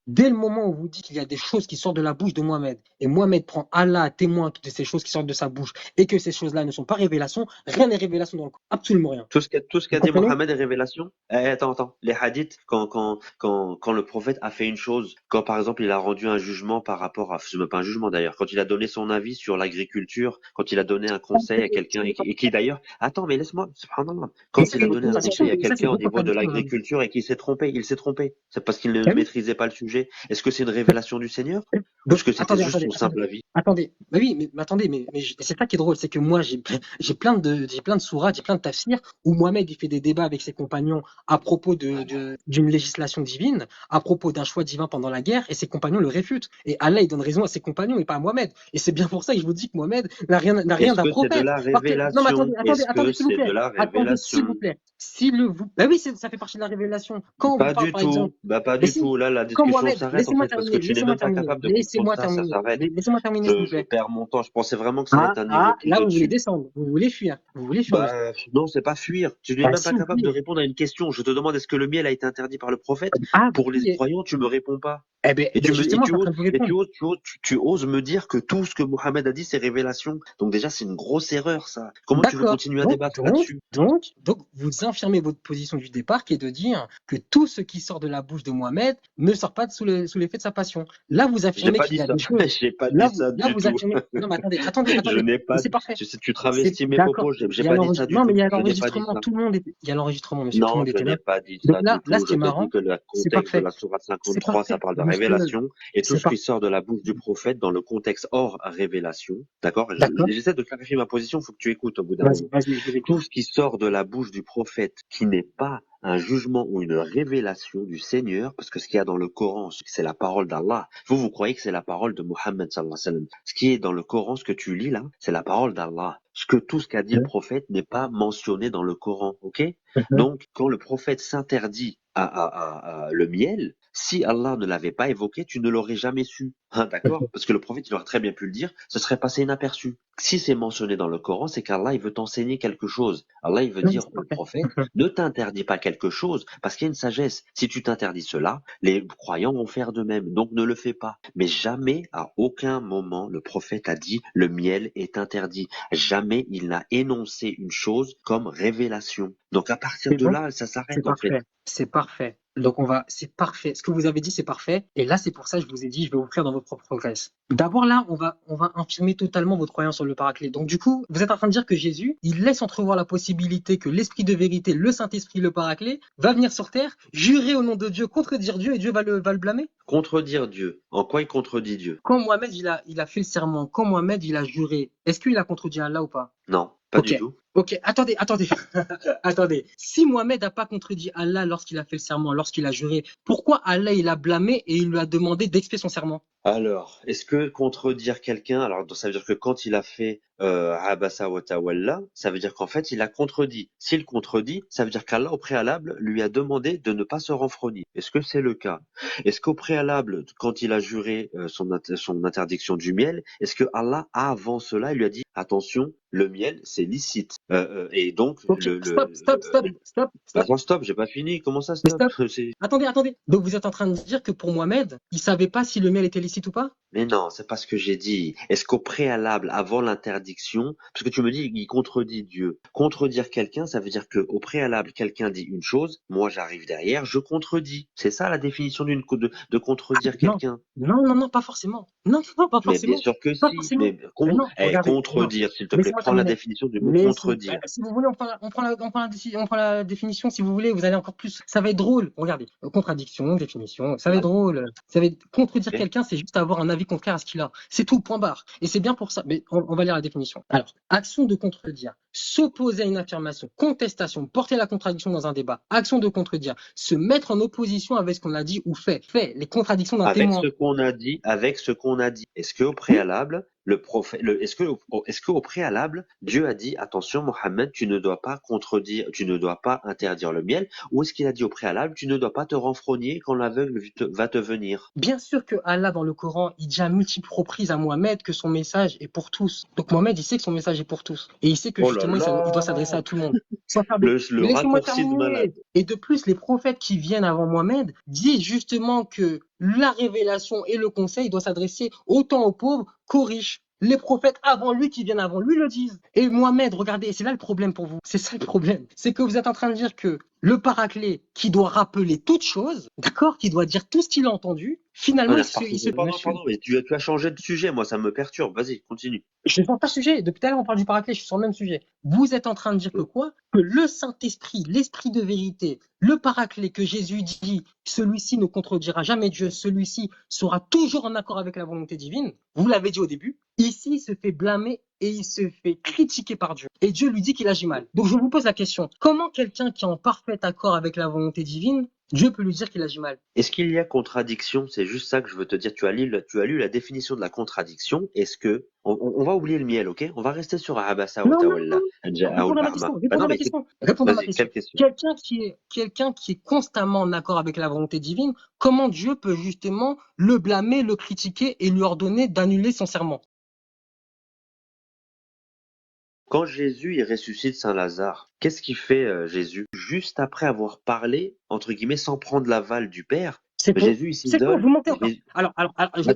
Dès le moment où vous dites qu'il y a des choses qui sortent de la bouche de Mohamed, et Mohamed prend Allah à témoin de ces choses qui sortent de sa bouche, et que ces choses-là ne sont pas révélations, rien n'est révélation dans le Coran. Absolument rien. Tout ce Vous qu'a dit comprenez? Mohammed est révélation? Attends. Les hadiths, quand le prophète a fait une chose, quand par exemple il a rendu un jugement par rapport à, c'est même pas un jugement d'ailleurs, quand il a donné son avis sur l'agriculture, quand il a donné un conseil à quelqu'un et qui d'ailleurs, attends, mais laisse-moi, subhanallah, Mais quand ça, il a c'est votre donné un contradiction. conseil à Ça, c'est quelqu'un au votre niveau de contradiction. l'agriculture et qu'il s'est trompé, il s'est trompé. C'est parce qu'il ne Ah oui. maîtrisait pas le sujet. Est-ce que c'est une révélation du Seigneur? Ou est-ce Donc, que c'était juste son simple avis? attendez. Bah oui, mais attendez, c'est ça qui est drôle, c'est que moi, j'ai plein de sourates, j'ai plein de tafsirs où Mohamed, il fait des débats avec ses compagnons à propos d'une législation divine, à propos d'un choix divin pendant la guerre, et ses compagnons le réfutent. Et Allah, il donne raison à ses compagnons et pas à Mohamed. Et c'est bien pour ça que je vous dis que Mohamed n'a rien Est-ce d'un que c'est de prophète. la Parce que, non, mais révélation? Est-ce que attendez, s'il vous c'est de plaît. la Attendez, s'il vous révélation? plaît. Bah oui, ça fait partie de la révélation. Quand on vous Pas parle, du par exemple, tout. Bah, pas mais du si, tout. Là, la quand discussion Mohamed, s'arrête, en fait, parce que tu n'es même pas capable de comprendre ça. Ça s'arrête. laissez-moi terminer, s'il vous Je plaît. perds mon temps. Je pensais vraiment que ça allait être un niveau plus Là, vous voulez au-dessus. descendre, vous voulez fuir, monsieur. Bah, non, c'est pas fuir. Tu n'es Bah, même pas s'il vous capable de plaît. répondre à une question. Je te demande est-ce que le miel a été interdit par le prophète? Vous Pour les voulez. croyants, tu me réponds pas. Eh ben, justement, je suis en train de vous Et répondre. tu oses me dire que tout ce que Mohamed a dit, c'est révélation. Donc déjà, c'est une grosse erreur, ça. Comment tu veux D'accord. continuer à débattre là-dessus? Donc, vous infirmez votre position du départ, qui est de dire que tout ce qui sort de la bouche de Mohamed ne sort pas sous l'effet de sa passion. Là, vous J'ai affirmez pas qu'il dit y a ça. des choses. J'ai pas dit ça Là, du vous tout. affirmez. Non, mais Je attendez. n'ai Mais pas, c'est parfait. tu travestis mes D'accord. propos. J'ai pas dit ça du Non, mais il tout. y a Je n'ai pas dit l'enregistrement. ça. Il y a l'enregistrement, monsieur. Tout le Non, monde je était là. n'ai pas dit Donc ça du là, tout. ce Je qui est t'ai dit marrant, que le c'est contexte de parfait. la sourate C'est 53, ça parfait. parle de Monsieur, révélation. Et tout c'est ce qui parfait. sort de la bouche du prophète dans le contexte hors révélation, d'accord? D'accord. J'essaie de clarifier ma position, faut que tu écoutes au bout d'un moment. Vas-y, je vous Tout écoute. ce qui sort de la bouche du prophète qui n'est pas un jugement ou une révélation du Seigneur, parce que ce qu'il y a dans le Coran, c'est la parole d'Allah. Vous croyez que c'est la parole de Mohammed sallallahu alayhi wa sallam. Ce qui est dans le Coran, ce que tu lis là, c'est la parole d'Allah. Tout ce qu'a dit le prophète n'est pas mentionné dans le Coran, ok? Donc, quand le prophète s'interdit le miel, si Allah ne l'avait pas évoqué, tu ne l'aurais jamais su. Hein, d'accord? Parce que le prophète, il aurait très bien pu le dire, ce serait passé inaperçu. Si c'est mentionné dans le Coran, c'est qu'Allah, il veut t'enseigner quelque chose. Allah, il veut Oui, dire c'est au parfait. prophète, ne t'interdis pas quelque chose, parce qu'il y a une sagesse. Si tu t'interdis cela, les croyants vont faire de même. Donc ne le fais pas. Mais jamais, à aucun moment, le prophète a dit, le miel est interdit. Jamais il n'a énoncé une chose comme révélation. Donc à partir C'est de bon? là, ça C'est s'arrête en fait. parfait. C'est parfait. Donc c'est parfait. Ce que vous avez dit, c'est parfait. Et là, c'est pour ça que je vous ai dit, je vais vous faire dans vos propres graisses. D'abord là, on va infirmer totalement votre croyance sur le paraclet. Donc du coup, vous êtes en train de dire que Jésus, il laisse entrevoir la possibilité que l'Esprit de vérité, le Saint-Esprit, le paraclet, va venir sur terre, jurer au nom de Dieu, contredire Dieu, et Dieu va le blâmer. Contredire Dieu. En quoi il contredit Dieu? Quand Mohamed, il a fait le serment, quand Mohamed, il a juré, est-ce qu'il a contredit Allah ou pas? Non, pas du Ok, tout. ok, attendez, attendez. Si Mohamed n'a pas contredit Allah lorsqu'il a fait le serment, lorsqu'il a juré, pourquoi Allah il a blâmé et il lui a demandé d'expier son serment? Alors, est-ce que contredire quelqu'un, alors ça veut dire que quand il a fait Abasa wa Tawalla, ça veut dire qu'en fait il a contredit. S'il contredit, ça veut dire qu'Allah au préalable lui a demandé de ne pas se renfrogner. Est-ce que c'est le cas? Est-ce qu'au préalable, quand il a juré son interdiction du miel, est-ce que Allah avant cela il lui a dit attention, le miel c'est licite et donc Ok, stop. attends stop, j'ai pas fini. Comment ça Mais stop? stop. Attendez. Donc vous êtes en train de dire que pour Mohamed, il savait pas si le miel était licite ou pas? Mais non, c'est pas ce que j'ai dit. Est-ce qu'au préalable, avant l'interdiction, parce que tu me dis, il contredit Dieu. Contredire quelqu'un, ça veut dire que au préalable, quelqu'un dit une chose, moi j'arrive derrière, je contredis. C'est ça la définition de contredire Non, quelqu'un. non, pas forcément. Non, pas Mais bien forcément. sûr que Pas si. forcément. Mais non, regardez, non. Contredire, s'il te plaît, Laissez-moi prends la terminer. définition du mot Bah, contredire. si vous voulez, on prend la définition si vous voulez, vous allez encore plus. Ça va être drôle. Regardez, contradiction, définition, ça va être drôle. Ça va être contredire Ok. quelqu'un, c'est juste avoir un avis contraire à ce qu'il a. C'est tout, point barre. Et c'est bien pour ça. Mais on va lire la définition. Alors, action de contredire, s'opposer à une affirmation, contestation, porter la contradiction dans un débat, action de contredire, se mettre en opposition avec ce qu'on a dit ou fait, les contradictions d'un Avec ce témoin. qu'on a dit, avec ce qu'on a dit. Est-ce qu'au Oui, préalable, est-ce qu'au préalable, Dieu a dit, attention, Mohammed, tu ne dois pas contredire, tu ne dois pas interdire le miel, ou est-ce qu'il a dit au préalable, tu ne dois pas te renfrogner quand l'aveugle va te venir? bien sûr que Allah, dans le Coran, il dit à multiples reprises à Mohamed que son message est pour tous. Donc Mohamed, il sait que son message est pour tous. Et il sait que Oh là justement, il doit là! s'adresser à tout le monde. Sans faire Le Mais laissez-moi raccourci de terminer. malade. Et de plus, les prophètes qui viennent avant Mohamed disent justement que la révélation et le conseil doivent s'adresser autant aux pauvres qu'aux riches. Les prophètes avant lui, qui viennent avant lui, le disent. Et Mohamed, regardez, et c'est là le problème pour vous. C'est ça le problème. C'est que vous êtes en train de dire que le paraclet, qui doit rappeler toute chose, d'accord, qui doit dire tout ce qu'il a entendu, On finalement, est reparti. Pardon, mais tu as changé de sujet, moi ça me perturbe. Vas-y, continue. je ne change pas de sujet. Depuis tout à l'heure, on parle du paraclet, je suis sur le même sujet. Vous êtes en train de dire que quoi? Que le Saint-Esprit, l'Esprit de vérité, le paraclet que Jésus dit, celui-ci ne contredira jamais Dieu, celui-ci sera toujours en accord avec la volonté divine. Vous l'avez dit au début. Ici, il se fait blâmer et il se fait critiquer par Dieu. Et Dieu lui dit qu'il agit mal. Donc je vous pose la question. Comment quelqu'un qui est en parfait accord avec la volonté divine, Dieu peut lui dire qu'il agit mal? Est-ce qu'il y a contradiction? C'est juste ça que je veux te dire. Tu as lu la définition de la contradiction. Est-ce que on va oublier le miel, ok? On va rester sur Abasa wa Non. Tawalla, Ja'a Répondre à ma Bahma. question. Bah Répondre non, à ma mais question. Répondre à ma vas-y, question. quelle question? Quelqu'un qui est constamment en accord avec la volonté divine, comment Dieu peut justement le blâmer, le critiquer et lui ordonner d'annuler son serment? Quand Jésus il ressuscite Saint Lazare, qu'est-ce qu'il fait Jésus? Juste après avoir parlé, entre guillemets, sans prendre l'aval du Père, C'est faux. Jésus il C'est faux. s'isole. Vous mentez encore. Alors,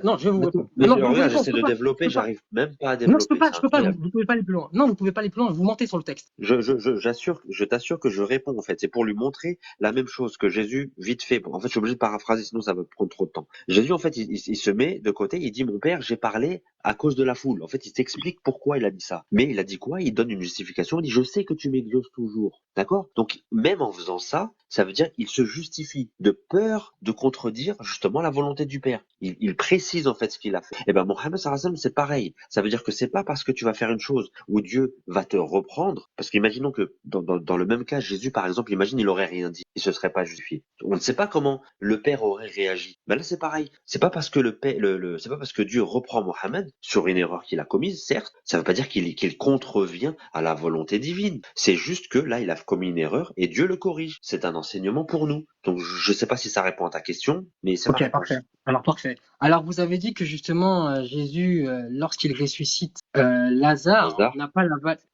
non, je vais vous répondre. Mais Non, je vais vous regarde, répondre. j'essaie de Je développer, peux pas. j'arrive même pas à Non, je peux développer, pas. c'est Je peux pas. incroyable. Vous pouvez pas aller plus loin. Non, vous pouvez pas aller plus loin. Vous mentez sur le texte. Je t'assure que je réponds en fait. C'est pour lui montrer la même chose que Jésus vite fait. Bon, en fait, je suis obligé de paraphraser, sinon ça va prendre trop de temps. Jésus, en fait, il se met de côté. Il dit, mon père, j'ai parlé à cause de la foule. En fait, il t'explique pourquoi il a dit ça. Mais il a dit quoi? Il donne une justification. Il dit, je sais que tu m'exauces toujours. D'accord? Donc, même en faisant ça, ça veut dire qu'il se justifie de peur de contredire justement la volonté du Père. Il précise en fait ce qu'il a fait. Et ben, Mohammed sallallahu alayhi wa sallam, c'est pareil. Ça veut dire que c'est pas parce que tu vas faire une chose où Dieu va te reprendre, parce qu'imaginons que dans le même cas, Jésus par exemple, imagine il aurait rien dit, il se serait pas justifié. On ne sait pas comment le Père aurait réagi. Ben là c'est pareil. C'est pas parce que c'est pas parce que Dieu reprend Mohammed sur une erreur qu'il a commise, certes, ça veut pas dire qu'il contrevient à la volonté divine. C'est juste que là il a commis une erreur et Dieu le corrige. C'est un enseignement pour nous. Donc, je sais pas si ça répond à ta question, mais c'est ma Ok, parfait. réponse. Alors, parfait. Alors, vous avez dit que justement, Jésus, lorsqu'il ressuscite Lazare, Lazare?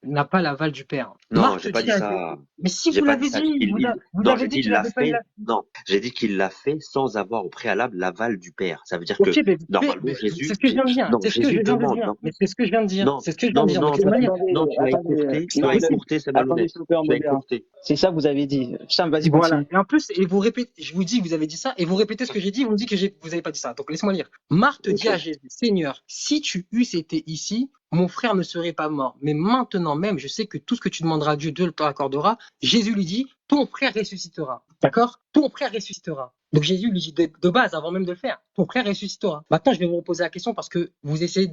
n'a pas l'aval du Père. Non, Marc te j'ai pas dit, dit ça. mais si J'ai vous pas dit l'avez ça. dit, vous Non, avez j'ai dit dit il qu'il l'a n'avait pas eu la... fait. Non, j'ai dit qu'il l'a fait sans avoir au préalable l'aval du Père. Ça veut dire Ok, que mais normalement c'est Jésus, ce que je viens de dire. non, C'est ce que je Jésus viens de demande. dire. Non, Mais c'est ce que je viens de dire. non, C'est ce que je viens de non, dire. De non, quelle non, manière? non, tu as Attendez, écourté, C'est tu pas as possible. écourté, c'est attendez, malhonnête. s'il vous plaît, Tu as modère. écourté. C'est ça que vous avez dit. Cham, vas-y, Voilà. continue. Et en plus, et vous répétez, je vous dis, vous avez dit ça, et vous répétez ce que j'ai dit, vous me dites que vous n'avez pas dit ça. Donc laisse-moi lire. Marc te dit Ok. à Jésus, Seigneur, si tu eusses été ici, mon frère ne serait pas mort. Mais maintenant même, je sais que tout ce que tu demanderas à Dieu, Dieu te l'accordera. Jésus lui dit, ton frère ressuscitera. D'accord? Ton frère ressuscitera. Donc Jésus lui dit de base, avant même de le faire, ton frère ressuscitera. Maintenant, je vais vous reposer la question parce que vous essayez Lis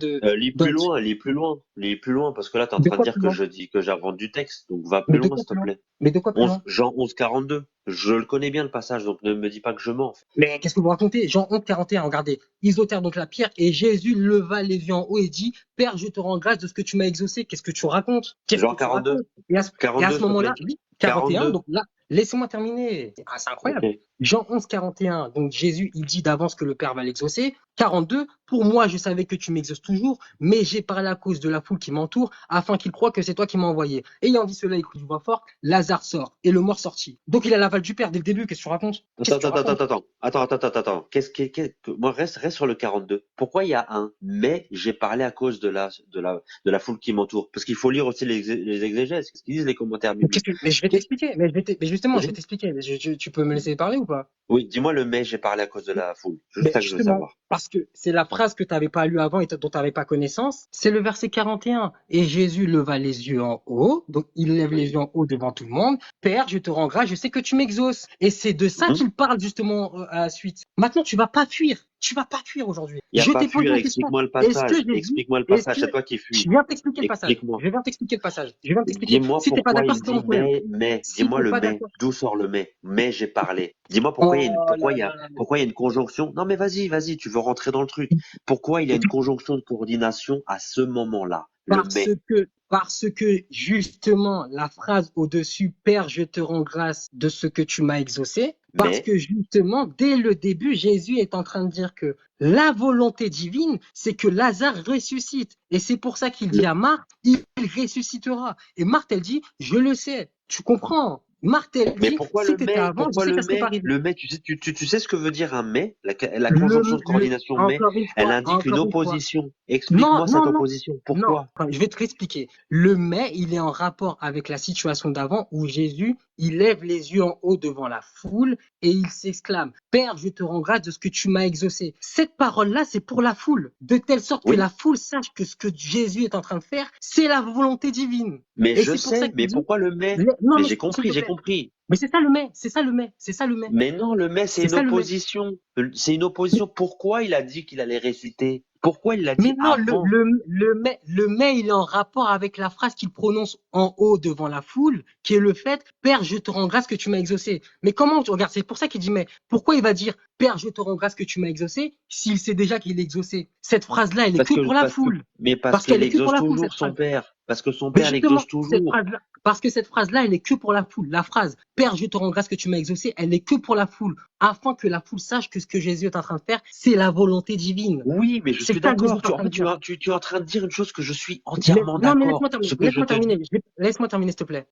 de, plus loin, lis plus loin, lis plus loin, parce que là, tu es en de train de quoi dire plus que loin? je dis que j'invente du texte. Donc, va plus Mais de loin, quoi s'il te plus loin? plaît. Mais de quoi plus loin? Jean 11:42. Je le connais bien, le passage, donc ne me dis pas que je mens. Mais qu'est-ce que vous racontez? Jean 11, 41, regardez. Ils ôtèrent donc la pierre et Jésus leva les yeux en haut et dit, Père, je te rends grâce de ce que tu m'as exaucé. Qu'est-ce que tu racontes? Qu'est-ce que Jean tu 42. racontes? Et à ce 42, s'il te moment-là, plaît. oui, 41, 42. donc là, laissez-moi terminer. Ah, c'est Ok. incroyable. Jean 11, 41, donc Jésus, il dit d'avance que le Père va l'exaucer. 42, pour moi, je savais que tu m'exauces toujours, mais j'ai parlé à cause de la foule qui m'entoure, afin qu'il croie que c'est toi qui m'as envoyé. Ayant dit cela, il crie d'une voix forte, Lazare sort, et le mort sortit. Donc il a l'aval du Père dès le début, qu'est-ce que tu racontes? Qu'est-ce que tu racontes? Attends. Moi, reste sur le 42. Pourquoi il y a un mais j'ai parlé à cause de la foule qui m'entoure? Parce qu'il faut lire aussi les exégèses. Qu'est-ce qu'ils disent les commentaires bibliques? Mais je vais Qu'est-ce- t'expliquer. Mais justement, je vais Vas-y. t'expliquer. Tu peux me laisser parler ou pas? Oui, dis-moi le mais j'ai parlé à cause de la foule. C'est juste Mais ça que je veux justement, savoir. parce que c'est la phrase que tu n'avais pas lue avant et dont tu n'avais pas connaissance, c'est le verset 41. Et Jésus leva les yeux en haut, donc il lève les Oui. yeux en haut devant tout le monde. Père, je te rends grâce, je sais que tu m'exauces. Et c'est de ça Mhm. qu'il parle justement à la suite. Maintenant, tu vas pas fuir. Tu vas pas fuir aujourd'hui. Il n'y a Je pas t'ai posé fuir, la question. explique-moi le Est-ce que passage. Jésus, Explique-moi le est-ce passage, que c'est toi qui je fuis. viens t'expliquer le passage. Explique-moi. Je viens t'expliquer le passage. Je viens t'expliquer. Dis-moi Si t'es pas pourquoi d'accord, il c'est pas mon dit problème. mais. Si Dis-moi t'es le pas mais. d'accord. D'où sort le mais? Mais j'ai parlé. Dis-moi Oh là là. pourquoi il y a une conjonction. Non mais vas-y, tu veux rentrer dans le truc. Pourquoi il y a une conjonction de coordination à ce moment-là? Le mais. Parce que justement, la phrase au-dessus, Père, je te rends grâce de ce que tu m'as exaucé, parce Mais, que justement, dès le début, Jésus est en train de dire que la volonté divine, c'est que Lazare ressuscite. Et c'est pour ça qu'il dit le- à Marthe, il ressuscitera. Et Marthe, elle dit, je le sais. Tu comprends? Marthe, elle mais dit, pourquoi si le tu étais mais? avant, je Pourquoi sais que le ça serait pas mais? arrivé. Le mais, tu sais ce que veut dire un mais? La conjonction de coordination mais, elle indique une Encore une fois, opposition. non, Explique-moi cette non, non, opposition. non. Pourquoi? Enfin, je vais te réexpliquer. Le mais, il est en rapport avec la situation d'avant où Jésus, il lève les yeux en haut devant la foule et il s'exclame, Père, je te rends grâce de ce que tu m'as exaucé. Cette parole-là, c'est pour la foule, de telle sorte que la Oui, foule sache que ce que Jésus est en train de faire, c'est la volonté divine. mais Et je c'est pour ça sais, qu'il mais dit, pourquoi le mais? non, Mais mais j'ai s'il te compris, j'ai plaît. compris. Mais c'est ça le mais, c'est ça le mais, c'est ça le mais, Mais non, le mais, c'est c'est une ça le mais. opposition. C'est une opposition. Pourquoi il a dit qu'il allait ressusciter? Pourquoi il l'a Mais dit non, avant? le mais, il est en rapport avec la phrase qu'il prononce en haut devant la foule, qui est le fait, Père, je te rends grâce que tu m'as exaucé. Mais comment, regarde, c'est pour ça qu'il dit, mais pourquoi il va dire, Père, je te rends grâce que tu m'as exaucé, s'il sait déjà qu'il est exaucé? Cette phrase-là, elle est Parce que que, pour la parce que, foule. mais parce Parce qu'il qu'elle est que pour exauce la foule, cette toujours phrase. son père. Parce que son Mais père justement, l'exauce toujours. parce que cette phrase-là, elle est que pour la foule. La phrase, Père, je te rends grâce que tu m'as exaucé, elle est que pour la foule, afin que la foule sache que ce que Jésus est en train de faire, c'est la volonté divine. Oui, mais je C'est suis ça que Jésus d'accord. est en train de dire. Tu es en train de dire une chose que je suis entièrement Non, mais d'accord. laisse-moi terminer. Ce que je Laisse-moi te terminer. dis. Laisse-moi terminer, s'il te plaît.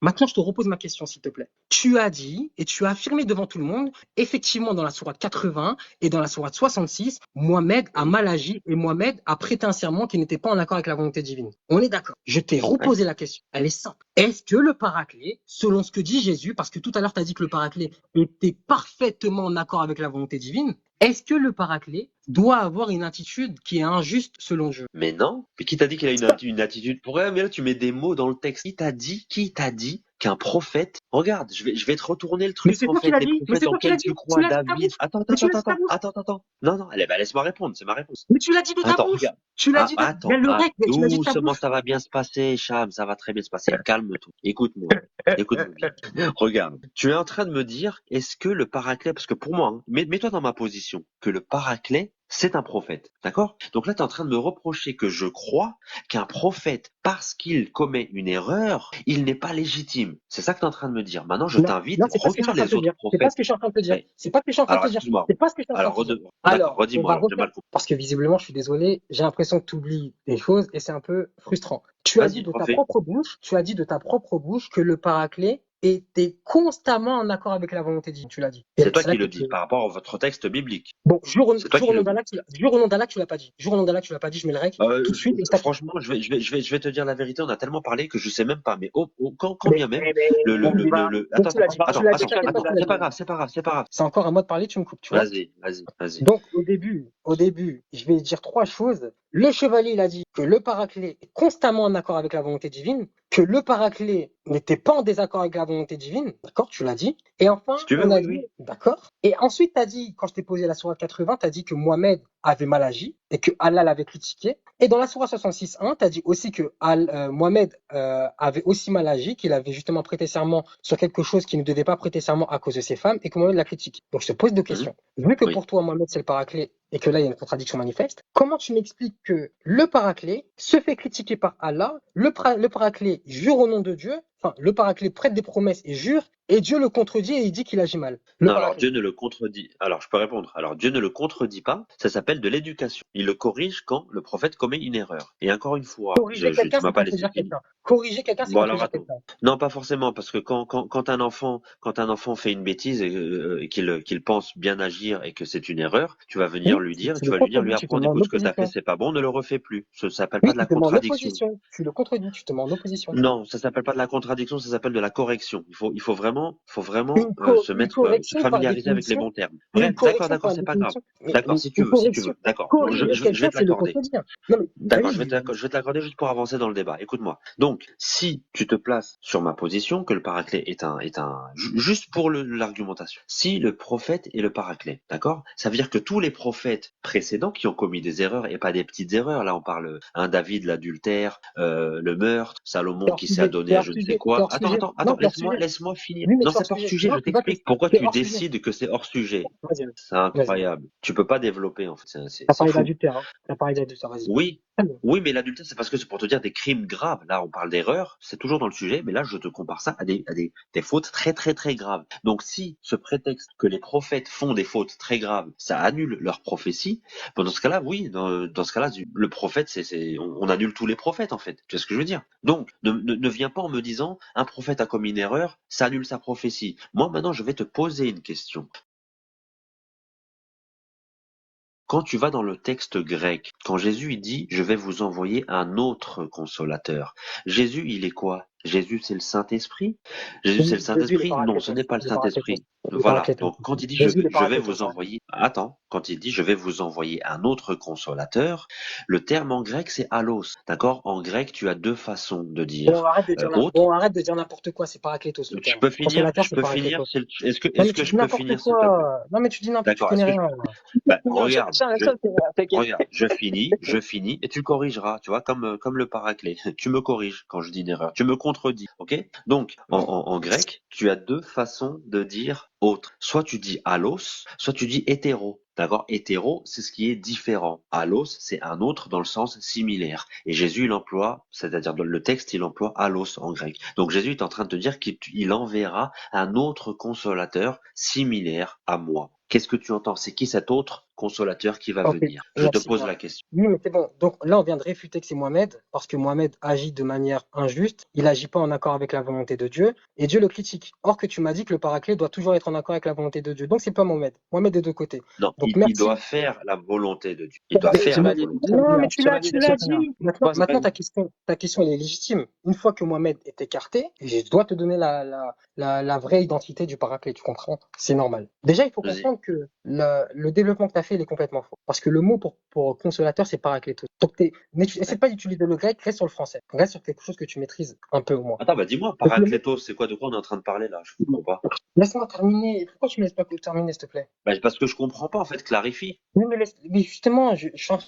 Maintenant, je te repose ma question, s'il te plaît. Tu as dit et tu as affirmé devant tout le monde, effectivement, dans la sourate 80 et dans la sourate 66, Mohamed a Oui. mal agi et Mohamed a prêté un serment qui n'était pas en accord avec la volonté divine. On est d'accord. Je t'ai Ouais. reposé la question. Elle est simple. Est-ce que le paraclet, selon ce que dit Jésus, parce que tout à l'heure, tu as dit que le paraclet était parfaitement en accord avec la volonté divine, est-ce que le paraclet doit avoir une attitude qui est injuste selon Dieu? Mais non. Mais qui t'a dit qu'il a une attitude? Pourquoi? Mais là, tu mets des mots dans le texte. Qui t'a dit qu'un prophète, regarde, je vais te retourner le Mais truc, c'est en toi qui fait, l'as les dit. Mais prophètes c'est en toi qui l'as quel tu dit. Tu crois, l'as dit de ta David? bouche. Attends, Mais attends, tu l'as attends, dit de ta attends, bouche. attends, attends, attends. Non, allez, bah, laisse-moi répondre, c'est ma réponse. Mais tu l'as dit de ta Attends, bouche. regarde. Tu l'as Ah, dit de... attends, Mais le rec, tu l'as dit de ta doucement, bouche. ça va bien se passer, Cham, ça va très bien se passer. Calme-toi. Écoute-moi bien. Regarde, tu es en train de me dire, est-ce que le paraclet, parce que pour moi, hein, mets-toi dans ma position, que le paraclet c'est un prophète, d'accord? Donc là, tu es en train de me reprocher que je crois qu'un prophète, parce qu'il commet une erreur, il n'est pas légitime. C'est ça que tu es en train de me dire. Maintenant, je Non, non, t'invite, c'est pas ce que je suis en regarde train de les te autres dire. C'est pas prophètes. ce que je suis en train de te dire. Ouais. C'est pas ce que je suis en train de Alors, te dire. excuse-moi. C'est pas ce que je suis en train Alors, de te dire. d'accord, Alors, on redis-moi, va alors, j'ai refaire. mal compris. Parce que visiblement, je suis désolé, j'ai l'impression que tu oublies des choses et c'est un peu frustrant. Tu as dit Vas-y, de ta refais. propre bouche, que le paraclet était constamment en accord avec la volonté divine. Tu l'as dit. Et C'est toi c'est là qui que le dis, par rapport à votre texte biblique. bon, C'est toi qui le dis. jure au nom d'Allah que tu l'as pas dit. Jure au nom d'Allah que tu l'as pas dit, je mets le règle tout de suite et je t'attends. Franchement, je vais te dire la vérité. On a tellement parlé que je sais même pas. Mais quand Mais, bien même, mais, mais, donc attends, tu l'as dit. Tu l'as dit, t'inquiète pas, tu l'as c'est dit. pas grave, c'est pas grave, c'est pas grave. C'est encore à moi de parler, tu me coupes, tu vois. Vas-y. Donc, au début, je vais dire trois choses. Le chevalier, il a dit que le paraclet est constamment en accord avec la volonté divine, que le paraclet n'était pas en désaccord avec la volonté divine, d'accord, tu l'as dit. Et enfin, Si tu veux, on a oui, dit, oui. d'accord. Et ensuite, tu as dit, quand je t'ai posé la sourate 80, tu as dit que Mohamed avait mal agi et que Allah l'avait critiqué. Et dans la sourate 66.1, tu as dit aussi que Mohamed avait aussi mal agi, qu'il avait justement prêté serment sur quelque chose qu'il ne devait pas prêter serment à cause de ses femmes et que Mohamed l'a critiqué. Donc, je te pose deux Mhm. questions. Vu que Oui. pour toi, Mohamed, c'est le paraclet et que là, il y a une contradiction manifeste, comment tu m'expliques que le paraclet se fait critiquer par Allah, le paraclet jure au nom de Dieu, enfin, le paraclet prête des promesses et jure, et Dieu le contredit et il dit qu'il agit mal. Le Non, alors paraclet. Dieu ne le contredit. Alors, je peux répondre. Alors, Dieu ne le contredit pas. Ça s'appelle de l'éducation. Il le corrige quand le prophète commet une erreur. Et encore une fois, Corriger quelqu'un, tu m'as c'est pas laissé contredire finir. quelqu'un. Corriger quelqu'un, c'est Bon, alors contredire attends. quelqu'un. Non, pas forcément, parce que quand un enfant fait une bêtise et qu'il pense bien agir et que c'est une erreur, tu vas venir Oui, lui dire, tu tu le vas lui dire, lui contredis, tu te apprendre, mets en écoute, ce que tu as fait, opposition. c'est pas bon, ne le refais plus. Ça s'appelle pas Oui, de la tu te mets en contradiction. opposition. Tu le contredis, tu te mets en opposition. Non, ça s'appelle pas de la contradiction, ça s'appelle de la correction. Il faut vraiment, Une se correction par familiariser avec les définition, bons termes. une Bref, d'accord, correction d'accord, par c'est pas grave. définition, D'accord, mais si tu une veux, si tu correction, veux. D'accord. corriger Je quelqu'un, vais te c'est le l'accorder. contredire. Non, mais, D'accord, vas-y, je vais te l'accorder juste pour avancer dans le débat. Écoute-moi. Donc, si tu te places sur ma position, que le paraclet juste pour l'argumentation. Si le prophète est le paraclet, d'accord? Ça veut dire que tous les prophètes précédents qui ont commis des erreurs et pas des petites erreurs, là on parle, David l'adultère, le meurtre, Salomon qui s'est adonné à je ne sais t'es quoi. hors sujet. Non, t'es hors sujet. Laisse-moi finir. Oui, mais Non, t'es hors c'est pas hors sujet. sujet, Non, je t'explique pourquoi t'es tu hors sujet. décides que c'est hors sujet. Vas-y, C'est vas-y. incroyable. Tu peux pas développer, en fait. T'as C'est parlé fou. d'adultère, hein. T'as parlé d'adultère, vas-y. Oui, Très bien. oui, mais l'adultère, c'est parce que c'est pour te dire des crimes graves. Là, on parle d'erreurs, c'est toujours dans le sujet, mais là, je te compare ça à des fautes très, très, très graves. Donc, si ce prétexte que les prophètes font des fautes très graves, ça annule leur prophétie, bon, dans ce cas-là, oui, dans ce cas-là, le prophète, on annule tous les prophètes, en fait. Tu vois ce que je veux dire? Donc, ne viens pas en me disant, un prophète a commis une erreur, ça annule sa prophétie. Moi, maintenant, je vais te poser une question. Quand tu vas dans le texte grec, quand Jésus il dit je vais vous envoyer un autre consolateur, Jésus il est quoi? Jésus c'est le Saint-Esprit? Jésus c'est le Jésus, Saint-Esprit? Non, ce n'est pas le les paraclétos. Saint-Esprit. Les Voilà. paraclétos. Donc quand il dit Jésus, les je vais paraclétos. vous envoyer, attends, quand il dit je vais vous envoyer un autre consolateur, le terme en grec c'est allos. D'accord? En grec tu as deux façons de Bon, dire bon, autre. arrête de dire n'importe quoi, c'est paraclétos le Je terme. peux finir? Consolateur, c'est paraclétos. Non, mais Est-ce tu que dis je peux n'importe finir s'il te plaît? quoi. Non, mais tu dis n'importe, tu D'accord. connais rien, là. Bah, Non, regarde, t'inquiète. regarde, je finis et tu corrigeras, tu vois, comme le paraclet. Tu me corriges quand je dis une erreur, tu me contredis, ok? Donc, en grec, tu as deux façons de dire autre. Soit tu dis allos, soit tu dis hétéro. D'accord? Hétéro, c'est ce qui est différent. Allos, c'est un autre dans le sens similaire. Et Jésus, il emploie, c'est-à-dire dans le texte, il emploie allos en grec. Donc Jésus est en train de te dire qu'il enverra un autre consolateur similaire à moi. Qu'est-ce que tu entends? C'est qui cet autre consolateur qui va Ok, venir? Je te merci. pose la question. Oui, mais c'est bon. Donc là, on vient de réfuter que c'est Mohamed, parce que Mohamed agit de manière injuste. Il agit pas en accord avec la volonté de Dieu, et Dieu le critique. Or que tu m'as dit que le paraclet doit toujours être en accord avec la volonté de Dieu. Donc c'est pas Mohamed. Mohamed est de côté. Non, Donc il merci. doit faire la volonté de Dieu. Il doit faire la Chevalier, volonté. Non, mais chevalier, tu l'as laisse-le finir. dit. Vas-y, Maintenant, vas-y. ta question, elle est légitime. Une fois que Mohamed est écarté, je dois te donner la vraie identité du paraclet, tu comprends? C'est normal. Déjà, il faut Vas-y. comprendre que le développement que tu as fait, il est complètement faux. Parce que le mot pour consolateur, c'est paraclétos. Donc, essaie pas d'utiliser le grec, reste sur le français. Reste sur quelque chose que tu maîtrises un peu au moins. Attends, bah dis-moi, Donc, Paraclétos, c'est quoi? De quoi on est en train de parler là? Je comprends pas. laisse-moi terminer. Pourquoi tu me laisses pas terminer, s'il te plaît? Bah, parce que je comprends pas en fait. Clarifie. Oui, mais justement,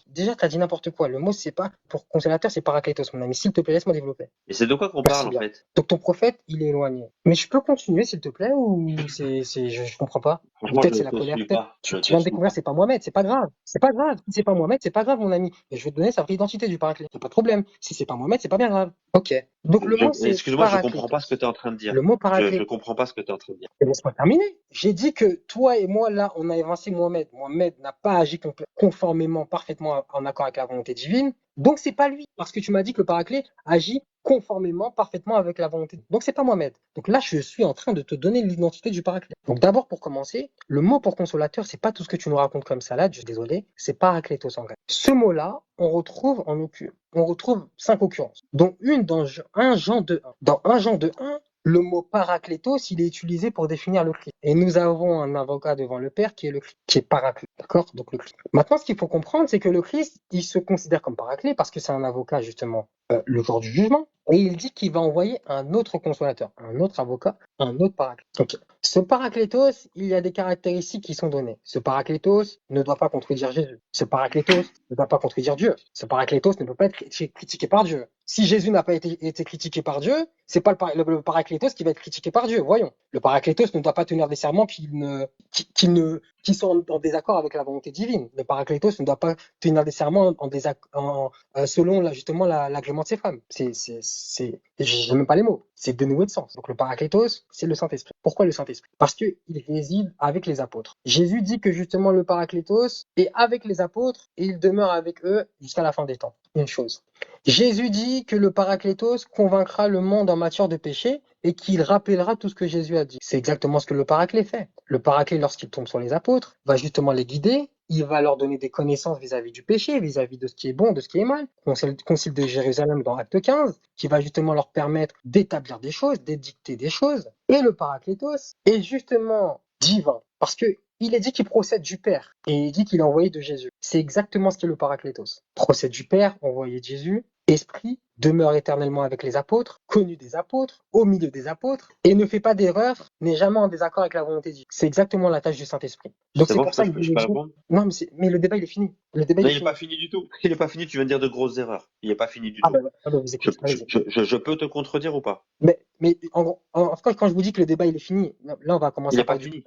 déjà, tu as dit n'importe quoi. Le mot, c'est pas pour consolateur, c'est paraclétos, mon ami. S'il te plaît, laisse-moi développer. Et c'est de quoi qu'on Merci parle en bien. fait? Donc ton prophète, il est éloigné. Mais je peux continuer, s'il te plaît, ou je comprends pas. Franchement, Peut-être je c'est ne la te colère, suis peut-être. pas. Tu, Je tu te viens de suis découvrir, pas. c'est pas Mohamed, c'est pas grave. C'est pas grave. Si c'est pas Mohamed, c'est pas grave, mon ami. Et je vais te donner sa vraie identité du paraclet. C'est pas de problème. Si c'est pas Mohamed, c'est pas bien grave. Ok. Donc le mot, c'est Excuse-moi, je comprends pas ce que paraclétos. tu es en train de dire. Le mot Je paraclet. comprends pas ce que tu es en train de dire. Laisse-moi terminer. J'ai dit que toi et moi, là, on a évincé Mohamed. Mohamed n'a pas agi conformément, parfaitement en accord avec la volonté divine. Donc, c'est pas lui. Parce que tu m'as dit que le paraclet agit conformément, parfaitement avec la volonté. Donc, c'est pas Mohamed. Donc là, je suis en train de te donner l'identité du paraclet. Donc, d'abord, pour commencer, le mot pour consolateur, c'est pas tout ce que tu nous racontes comme salade, je suis désolé. C'est paraclétos en grec. Ce mot-là, on retrouve 5 occurrences, dont une dans 1 Jean 2.1. Dans 1 Jean 2.1, le mot paraklétos, il est utilisé pour définir le Christ. Et nous avons un avocat devant le Père qui est le Christ, qui est paraclet. D'accord? Donc le Christ. Maintenant, ce qu'il faut comprendre, c'est que le Christ, il se considère comme paraclet parce que c'est un avocat, justement, le jour du jugement. Et il dit qu'il va envoyer un autre consolateur, un autre avocat, un autre paraclet. Ok. Ce paraclétos, il y a des caractéristiques qui sont données. Ce paraclétos ne doit pas contredire Jésus. Ce paraclétos ne doit pas contredire Dieu. Ce paraclétos ne peut pas être critiqué par Dieu. Si Jésus n'a pas été critiqué par Dieu, c'est pas le paraclétos qui va être critiqué par Dieu. Voyons. Le paraclétos ne doit pas tenir des serments qui sont en désaccord avec la volonté divine. Le paraclétos ne doit pas tenir des serments selon justement l'agrément de ses femmes. J'ai même pas les mots. C'est dénoué de sens. Donc le paraclétos, c'est le Saint-Esprit. Pourquoi le Saint-Esprit? Parce qu'il réside avec les apôtres. Jésus dit que justement le paraclétos est avec les apôtres et il demeure avec eux jusqu'à la fin des temps. Une chose. Jésus dit que le paraclétos convaincra le monde en matière de péché et qu'il rappellera tout ce que Jésus a dit. C'est exactement ce que le paraclet fait. Le paraclet, lorsqu'il tombe sur les apôtres, va justement les guider, il va leur donner des connaissances vis-à-vis du péché, vis-à-vis de ce qui est bon, de ce qui est mal. Concile de Jérusalem dans Acte 15, qui va justement leur permettre d'établir des choses, d'édicter des choses. Et le paraclétos est justement divin, parce que il est dit qu'il procède du Père, et il dit qu'il est envoyé de Jésus. C'est exactement ce qu'est le paraclétos. Procède du Père, envoyé de Jésus, Esprit, demeure éternellement avec les apôtres, connu des apôtres, au milieu des apôtres, et ne fait pas d'erreur, n'est jamais en désaccord avec la volonté divine. C'est exactement la tâche du Saint-Esprit. Donc C'est c'est bon, pour ça que je peux répondre? non, mais le débat il est fini. Le débat il Non, est il n'est fini. pas fini du tout. Il n'est pas fini, tu viens de dire de grosses erreurs. Il n'est pas fini du Ah tout. bah, vous écoutez, allez-y. Je peux te contredire ou pas? Mais en fait, quand je vous dis que le débat il est fini, là on va Il commencer n'est à pas parler du. fini.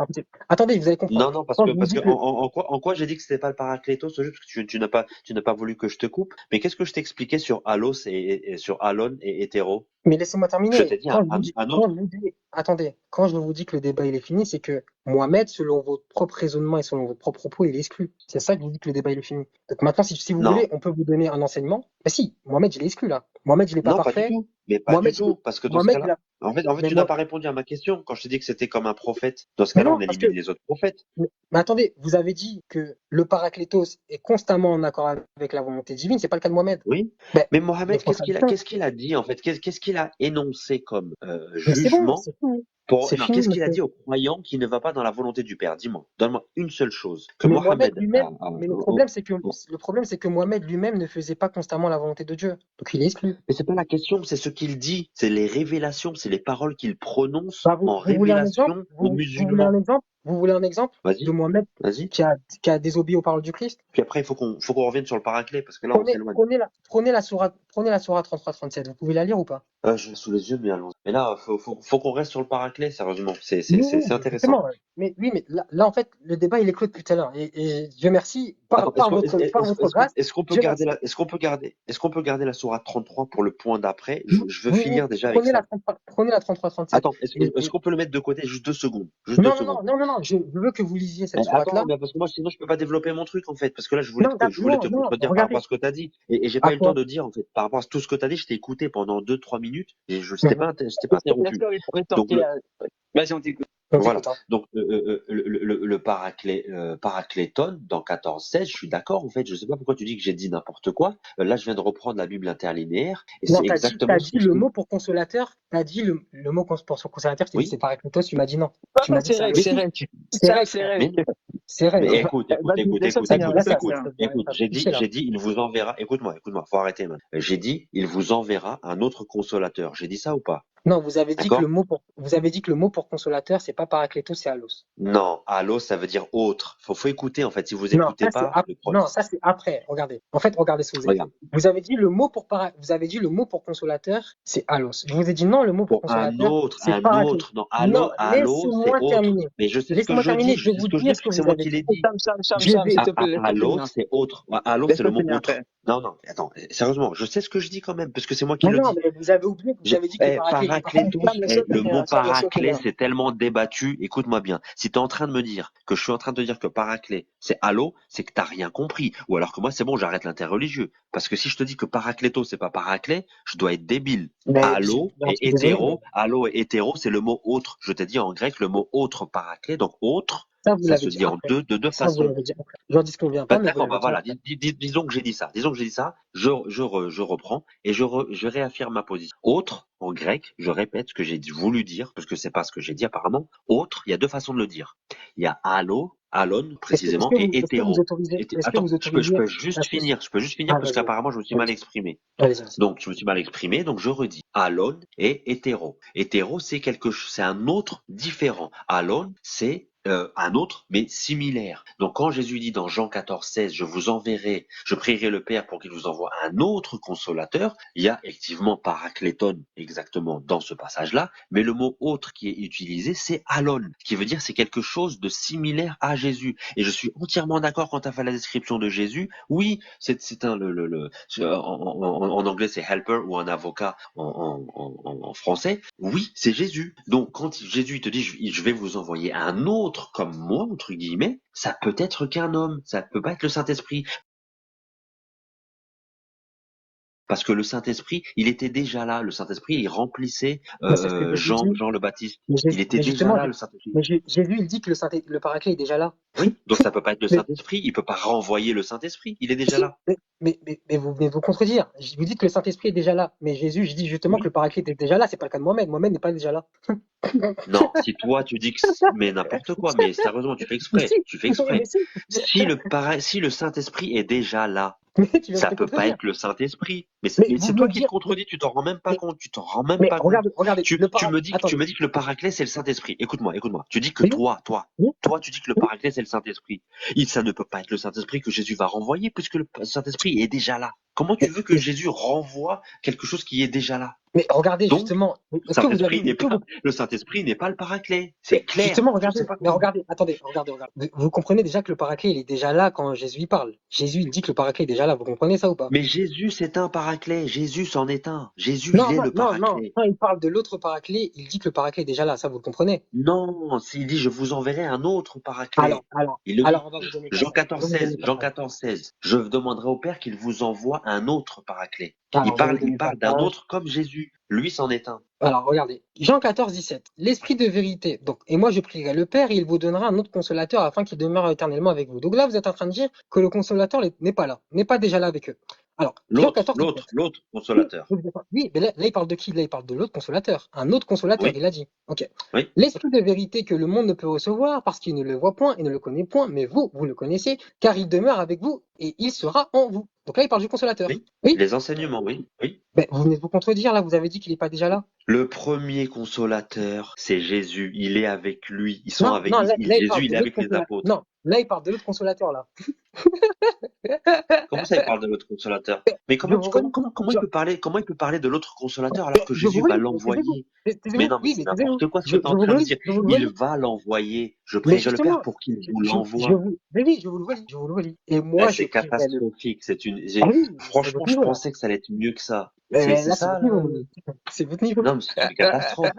Attendez, vous allez comprendre. Non, non, Quand je vous parce dis que que en quoi j'ai dit que c'était pas le paraclétos, c'est juste parce que tu n'as pas voulu que je te coupe. Mais qu'est-ce que je t'expliquais sur Alos et sur Alon et Hétéro? Mais laissez-moi Je terminer. t'ai dit un autre. Attendez, quand je vous dis que le débat il est fini, c'est que Mohamed, selon votre propre raisonnement et selon votre propre propos, il est exclu. C'est ça que je vous dis que le débat il est fini. Donc maintenant, si vous Non, voulez, on peut vous donner un enseignement. Mais si, Mohamed, il est exclu là. Mohamed, il est pas non, pas du parfait. tout. Mais pas du Mohamed, tout. Parce que dans ce Mohamed, il cas-là, a. en fait, Mais tu n'as pas répondu à ma question quand je t'ai dit que c'était comme un prophète. Dans ce mais cas-là, non, on parce que. élimine les autres prophètes. Mais attendez, vous avez dit que le paraclétos est constamment en accord avec la volonté divine. C'est pas le cas de Mohamed. Oui. Ben, Mais il y a Mohamed, une contradiction. qu'est-ce qu'il a dit en fait? Qu'est-ce qu'il a énoncé comme Mais c'est bon, jugement? c'est fini. Pour, C'est non, fini, qu'est-ce qu'il a monsieur. dit au croyant qui ne va pas dans la volonté du Père? Dis-moi, donne-moi une seule chose que Mais Mohamed Mohamed lui-même, mais oh. le problème, c'est que Mohamed lui-même ne faisait pas constamment la volonté de Dieu. Donc il est exclu. Mais c'est pas la question, c'est ce qu'il dit, c'est les révélations, c'est les paroles qu'il prononce Bah, en vous voulez un exemple? révélation aux Vous voulez un musulmans. exemple? Vous voulez un exemple de Vas-y, Mohamed vas-y. qui a désobéi aux paroles du Christ? Puis après, faut qu'on revienne sur le paraclet, parce que là, on s'éloigne. Prenez la sourate 33-37. Vous pouvez la lire ou pas? Je l'ai sous les yeux, mais allons. Mais là, faut qu'on reste sur le paraclet, sérieusement. Oui, C'est mais intéressant. justement, ouais. Mais oui, mais là, en fait, le débat il est clos depuis tout à l'heure. Et Dieu merci, Attends, par votre grâce, Dieu merci. est-ce qu'on peut garder la sourate 33 pour le point d'après? Je veux Oui, finir déjà avec ça. prenez la 33-37. Attends, est-ce qu'on peut le mettre de côté juste 2 secondes? Juste deux Non, non, non, secondes. non, non, non, je veux que vous lisiez cette Attends, sourate-là. mais parce que moi, sinon, je peux pas développer mon truc, en fait. Parce que là, Non, je voulais te non, contredire par rapport à regardez. ce que tu as dit. Et j'ai À pas eu le temps quoi? de dire, en fait. Par rapport à tout ce que tu as dit, je t'ai écouté pendant 2-3 minutes et Mhm. je t'ai pas interrompu. Laisse-le Donc, rétorquer. Vas-y, on t'écoute. On voilà. t'écoute, hein. Donc, le paracléton, dans 14-16, je suis d'accord, en fait. Je sais pas pourquoi tu dis que j'ai dit n'importe quoi. Là, je viens de reprendre la Bible interlinéaire et Non, c'est exactement t'as ce dit que je le te dis. mot pour consolateur, t'as dit le mot pour consolateur, je t'ai dit Oui? c'est paraclétos, tu m'as dit non. Ah, Tu m'as dit que c'est ça règle, allait. Mais c'est si. règle. C'est Ça, vrai, c'est frère. règle. Mais, C'est vrai. mais écoute, Vas-y, laisse-le finir, Là, laisse-le ça, finir. ça écoute, triché, là. j'ai dit, il vous enverra, écoute-moi, faut arrêter, man. J'ai dit, il vous enverra un autre consolateur. J'ai dit ça ou pas? Non, vous avez dit que D'accord? le mot pour consolateur, c'est pas Parakletos, c'est Allos. Non, allo, ça veut dire autre. Faut écouter, en fait. Si vous Non, écoutez pas, le problème. non, ça c'est après. Regardez. En fait, regardez ce que vous avez Regarde. fait. Vous avez dit le mot pour consolateur, c'est allos. Je vous ai dit non, le mot pour Pour consolateur, c'est un paraclet. autre. Non, Non, allo, c'est laissez-moi autre. terminer. Mais je sais ce que Laissez-moi je dis, terminer. Je je vais sais ce vous que je dis dire ce parce que que c'est vous moi avez qui l'ai dit. dit. Je Sam, s'il vais. te plaît, laisse-le Allo, finir. c'est autre. Allo, c'est le Laisse-le mot finir, autre. frère. Non, non, attends, sérieusement, je sais ce que je dis quand même, parce que c'est moi qui Mais le non, dis. mais vous avez oublié que vous avez dit que le paraclet, il est pas Paraclétos, Sam, laisse-le le mot finir. Sam, laisse-le paraclet, finir. c'est tellement débattu. Écoute-moi bien. Si tu es en train de me dire que je suis en train de te dire que paraclet, c'est allo, c'est que t'as rien compris. Ou alors que moi, c'est bon, j'arrête l'interreligieux. Parce que si je te dis que paraclétos, c'est pas paraclet, je dois être débile. Mais Allo je suis désolé, mais et hétéro, c'est le mot autre. Je t'ai dit en grec le mot autre paraclet, donc autre, ça, vous ça l'avez se dit dit en après. deux Ça, vous façons. l'avez dit après. J'en dis ce qu'on vient Bah, pas, mais vous d'accord, bah l'avez dit voilà, après. disons que j'ai dit ça. Disons que j'ai dit ça, je reprends et je réaffirme ma position. Autre, en grec, je répète ce que voulu dire, parce que c'est pas ce que j'ai dit apparemment. Autre, il y a deux façons de le dire. Il y a alon, précisément, et hétéro. Est-ce que Attends, vous autorisez, je peux juste finir ah, parce vas-y, qu'apparemment je me suis mal vas-y, exprimé. allez-y, vas-y. Donc, je me suis mal exprimé, donc je redis. Alon et hétéro. Hétéro, c'est un autre différent. Alon, c'est un autre, mais similaire. Donc, quand Jésus dit dans Jean 14,16, je vous enverrai, je prierai le Père pour qu'il vous envoie un autre consolateur, il y a effectivement parakléton exactement dans ce passage-là, mais le mot autre qui est utilisé, c'est alon, qui veut dire c'est quelque chose de similaire à Jésus. Et je suis entièrement d'accord quand tu as fait la description de Jésus. Oui, c'est un, en anglais c'est helper ou un avocat en français. Oui, c'est Jésus. Donc quand Jésus il te dit je vais vous envoyer un autre comme moi entre guillemets, ça peut être qu'un homme, ça peut pas être le Saint-Esprit. Parce que le Saint-Esprit, il était déjà là. Le Saint-Esprit, il remplissait Mais c'est ce que Jésus dit. Jean le Baptiste. Mais, Il était mais déjà justement, là, le Saint-Esprit. Jésus, il dit que le paraclet est déjà là. Oui, donc ça peut pas être le Mais, Saint-Esprit. Il peut pas renvoyer le Saint-Esprit. Il est déjà si, là. mais vous venez de vous contredire. Vous dites que le Saint-Esprit est déjà là. Mais Jésus, je dis justement que Oui. le paraclet est déjà là. C'est pas le cas de Mohamed. Mohamed n'est pas déjà là. Non, si toi tu dis que mais n'importe quoi, mais sérieusement, tu fais Mais exprès. si, Tu fais mais exprès. si. Si le Saint-Esprit est déjà là, Mais tu viens de ça te peut pas contredire. être le Saint-Esprit. Mais Mais vous c'est venez toi de qui te dire. contredis, tu t'en rends même pas Mais, compte, tu t'en rends même mais pas compte. regardez, le paraclet. Tu Attendez. me dis que le paraclet c'est le Saint-Esprit. Écoute-moi. Tu dis que Oui, oui, toi tu dis que le oui. paraclet c'est le Saint-Esprit. Ça ne peut pas être le Saint-Esprit que Jésus va renvoyer puisque le Saint-Esprit est déjà là. Comment tu veux que Mais, Jésus renvoie quelque chose qui est déjà là? mais regardez Donc, justement. le Saint-Esprit n'est pas le paraclet. C'est Mais clair. justement, Je sais pas mais comment. regardez, attendez, regardez. Vous comprenez déjà que le paraclet, il est déjà là quand Jésus y parle. Jésus, il dit que le paraclet est déjà là. Vous comprenez ça ou pas? Mais Jésus, c'est un paraclet. Jésus c'en est un. Jésus, il Non, est non, le non, non. paraclet. Quand il parle de l'autre paraclet, il dit que le paraclet est déjà là. Ça, vous le comprenez? Non, s'il dit, je vous enverrai un autre paraclet. Il le dit. Alors, on va vous donner ça. Jean 14, Je vais vous donner 16. ça. Jean 14, 16. Je demanderai au Père qu'il vous envoie un autre paraclet. Alors, je vais vous Il donner ça. parle d'un autre comme Jésus. Lui, c'en est un. Alors, regardez. Jean 14, 17. L'esprit de vérité. Donc, et moi, je prierai le Père et il vous donnera un autre consolateur afin qu'il demeure éternellement avec vous. Donc là, vous êtes en train de dire que le consolateur n'est pas là. N'est pas déjà là avec eux. Alors, Jean 14, 17. L'autre Oui, consolateur. oui, mais là, il parle de qui? Là, il parle de l'autre consolateur. Un autre consolateur, Oui, il a dit. Ok. oui. L'esprit de vérité que le monde ne peut recevoir parce qu'il ne le voit point et ne le connaît point, mais vous le connaissez, car il demeure avec vous et il sera en vous. Donc là, il parle du consolateur. Oui. Oui. Les enseignements, oui. Oui. Mais vous venez de vous contredire, là, vous avez dit qu'il n'est pas déjà là. Le premier consolateur, c'est Jésus. Il est avec lui. Ils sont Non, avec, non, là, il parle Jésus, il de est l'autre avec les consolateur. apôtres. Non, là, il parle de l'autre consolateur, là. Comment ça, il parle de l'autre consolateur? Mais Je vous relis. comment il peut parler de l'autre consolateur alors que Je vous Jésus va relis, mais taisez-vous. l'envoyer? Mais Taisez-vous. non, mais Oui, c'est mais taisez-vous. n'importe quoi ce que tu es en Je vous train le de relis. dire. Je vous le Il relis. va l'envoyer. Je Mais prierai le Père justement, pour qu'il vous l'envoie. mais oui, je vous le relis. Je vous le relis. Et Eh, moi, je c'est prierai le. catastrophique. Ah oui, c'est Franchement, votre je niveau, là. pensais que ça allait être mieux que ça. Mais C'est là, c'est ça, votre niveau, mon ami. C'est votre niveau. non, mais c'est une catastrophe.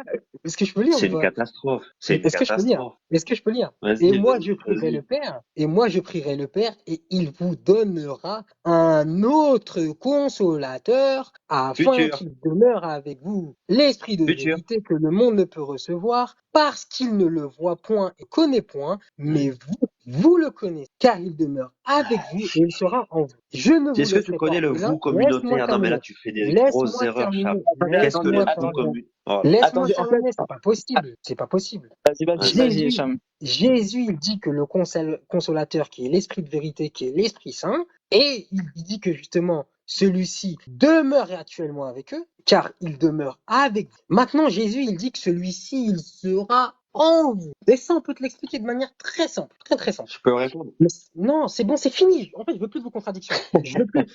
Est-ce que je peux lire C'est ou une pas? catastrophe. C'est une Est-ce que je peux lire? catastrophe. Est-ce que je peux lire? Et Vas-y, moi, je prierai le vas-y. Père, et il vous donnera un autre consolateur afin Futur. qu'il demeure avec vous. L'esprit de Futur. vérité que le monde ne peut recevoir parce qu'il ne le voit point et connaît point, Hmm. mais vous le connaissez, car il demeure avec vous et il sera en vous. Je ne vous Est-ce que tu laisserai pas connais le orphelin. vous Laisse-moi communautaire? Non, mais là, terminer. tu fais des grosses Laisse-moi erreurs, Charles. terminer. Qu'est-ce que le Laisse-moi vous terminer. communautaire? Oh là là. Laisse-moi Attendez, en fait, terminer, c'est pas possible. C'est pas possible. Vas-y. vas-y, Jésus, Hicham. Jésus, il dit que le consolateur qui est l'esprit de vérité, qui est l'Esprit Saint, et il dit que justement, celui-ci demeure actuellement avec eux, car il demeure avec vous. Maintenant, Jésus, il dit que celui-ci, il sera en vous. Et ça, on peut te l'expliquer de manière très simple, très très simple. Je peux répondre. Mais non, c'est bon, c'est fini. En fait, je veux plus de vos contradictions. Je veux plus.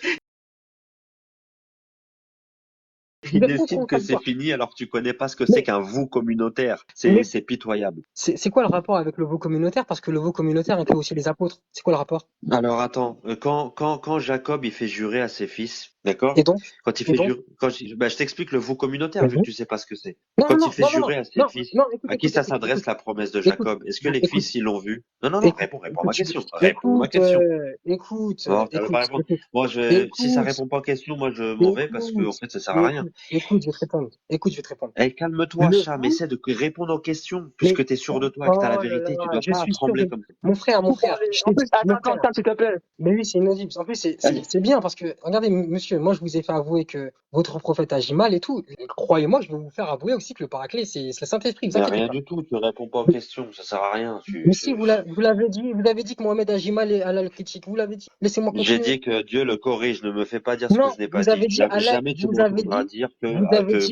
Il décide que c'est fini alors que tu connais pas ce que c'est qu'un vous communautaire. C'est pitoyable. C'est quoi le rapport avec le vous communautaire? Parce que le vous communautaire inclut aussi les apôtres. C'est quoi le rapport? Alors attends, quand Jacob il fait jurer à ses fils, d'accord? Et donc? Quand il fait jurer, je t'explique le vous communautaire vu que tu sais pas ce que c'est. Non, Quand non, il fait non, jurer non, à ses non, fils, non, écoute, à qui ça s'adresse la promesse de Jacob? Est-ce que les fils ils l'ont vu? Non, réponds à ma question. Réponds à ma question. Non, ça veut pas répondre. Moi, si ça répond pas aux questions, moi je m'en vais parce que en fait ça sert à rien. Écoute, je vais te répondre. Eh, calme-toi, Cham, essaie de répondre aux questions. Puisque t'es sûr de toi et que t'as la vérité, tu dois pas trembler comme ça. Mon frère. En plus, attends, s'il te plaît. Mais oui, c'est inaudible. En plus, c'est bien parce que, regardez, monsieur, moi, je vous ai fait avouer que votre prophète agit mal et tout. Croyez-moi, je vais vous faire avouer aussi que le Paraclet, c'est le Saint-Esprit. Vous inquiétez rien pas. du tout, tu réponds pas aux questions, ça sert à rien. Mais si, vous l'avez dit que Mohamed agit mal et Allah le critique. Vous l'avez dit. Laissez-moi continuer. J'ai dit que Dieu le corrige, ne me fais pas dire ce que je n'ai pas dit. Jamais tu m'entendras dire que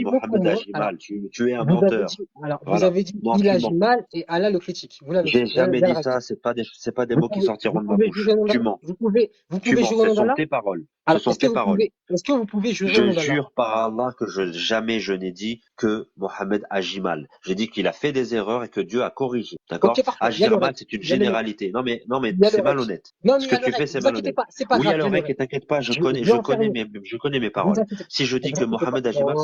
Mohamed agit mal. Tu es un menteur. Vous avez dit il agit mal et Allah le critique. Vous l'avez dit. J'ai jamais dit ça, c'est pas des mots qui sortiront de ma bouche. Tu mens. Vous pouvez jurer au nom d'Allah. Ce sont d'Allah. tes paroles. Alors, Ce sont tes paroles. est-ce que vous pouvez jurer au nom Je d'Allah? jure par Allah que jamais je n'ai dit que Mohamed agit mal. J'ai dit qu'il a fait des erreurs et que Dieu a corrigé. D'accord? Ok, parfait. Agir mal, c'est une généralité. Non, mais c'est malhonnête. Ce que tu fais, c'est malhonnête. Oui, à l'oreille, et t'inquiète pas, je connais mes paroles. Si je dis que Mohamed agit mal,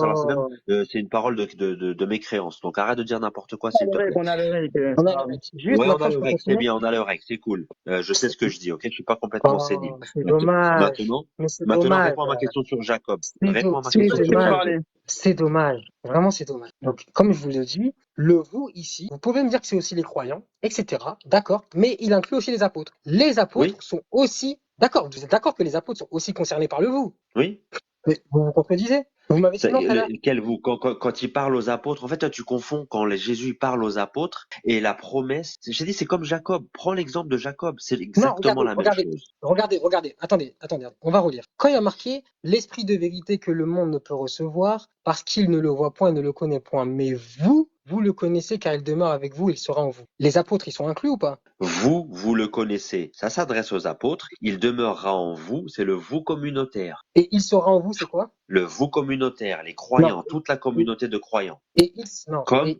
c'est une parole de mécréance. Donc arrête de dire n'importe quoi, s'il te plaît. On a l'oreille. Ouais, on a l'oreille, c'est bien, on a l'oreille, c'est cool. Je sais ce que je dis, ok? Je suis pas complètement sénile. C'est dommage. Maintenant, réponds à ma question sur Jacob. Réponds à ma question sur Jacob. C'est dommage. Vraiment, c'est dommage. Donc, comme je vous l'ai dit, le vous ici, vous pouvez me dire que c'est aussi les croyants, etc. D'accord. Mais il inclut aussi les apôtres. Les apôtres sont aussi, d'accord. Vous êtes d'accord que les apôtres sont aussi concernés par le vous? Oui. Mais vous vous contredisez? Vous m'avez dit non, quel vous? Quand il parle aux apôtres, en fait, toi, tu confonds quand Jésus parle aux apôtres et la promesse. J'ai dit, c'est comme Jacob. Prends l'exemple de Jacob. C'est exactement la même chose. Regardez. Attendez. On va relire. Quand il y a marqué l'esprit de vérité que le monde ne peut recevoir parce qu'il ne le voit point et ne le connaît point. Mais vous le connaissez car il demeure avec vous, il sera en vous. Les apôtres, ils sont inclus ou pas? Vous le connaissez. Ça s'adresse aux apôtres. Il demeurera en vous. C'est le vous communautaire. Et il sera en vous, c'est quoi? Le vous communautaire, les croyants, toute la communauté de croyants. Comme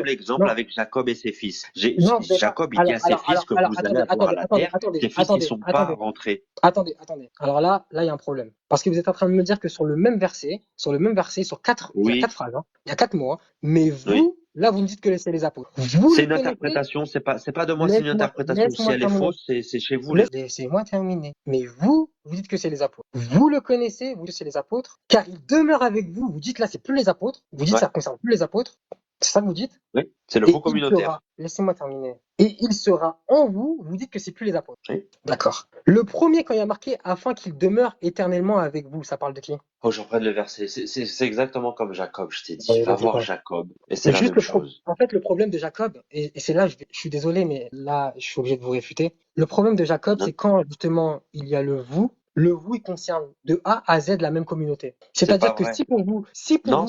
l'exemple avec Jacob et ses fils. Jacob, il dit à ses fils que vous allez avoir la terre. Ses fils, ils sont pas rentrés. Attendez. Alors là, il y a un problème. Parce que vous êtes en train de me dire que sur le même verset, sur 4 phrases, il y a 4 mots, hein, mais vous, là, vous me dites que c'est les apôtres. C'est une interprétation, c'est pas de moi, c'est une interprétation. Si elle est fausse, c'est chez vous. Laissez-moi terminer. Mais vous dites que c'est les apôtres. Vous le connaissez, vous dites que c'est les apôtres, car il demeure avec vous. Vous dites là, c'est plus les apôtres. Vous dites ça ne concerne plus les apôtres. C'est ça que vous dites? Oui, c'est le vous communautaire. Laissez-moi terminer. Et il sera en vous. Vous dites que c'est plus les apôtres. Oui. D'accord. Le premier, quand il y a marqué afin qu'il demeure éternellement avec vous, ça parle de qui? Oh, j'en prends le verset. C'est exactement comme Jacob, je t'ai dit. Va voir Jacob. Et c'est la même chose. En fait, le problème de Jacob, et c'est là, je suis désolé, mais là, je suis obligé de vous réfuter. Le problème de Jacob, c'est quand justement il y a le vous, il concerne de A à Z la même communauté. C'est-à-dire que si pour vous,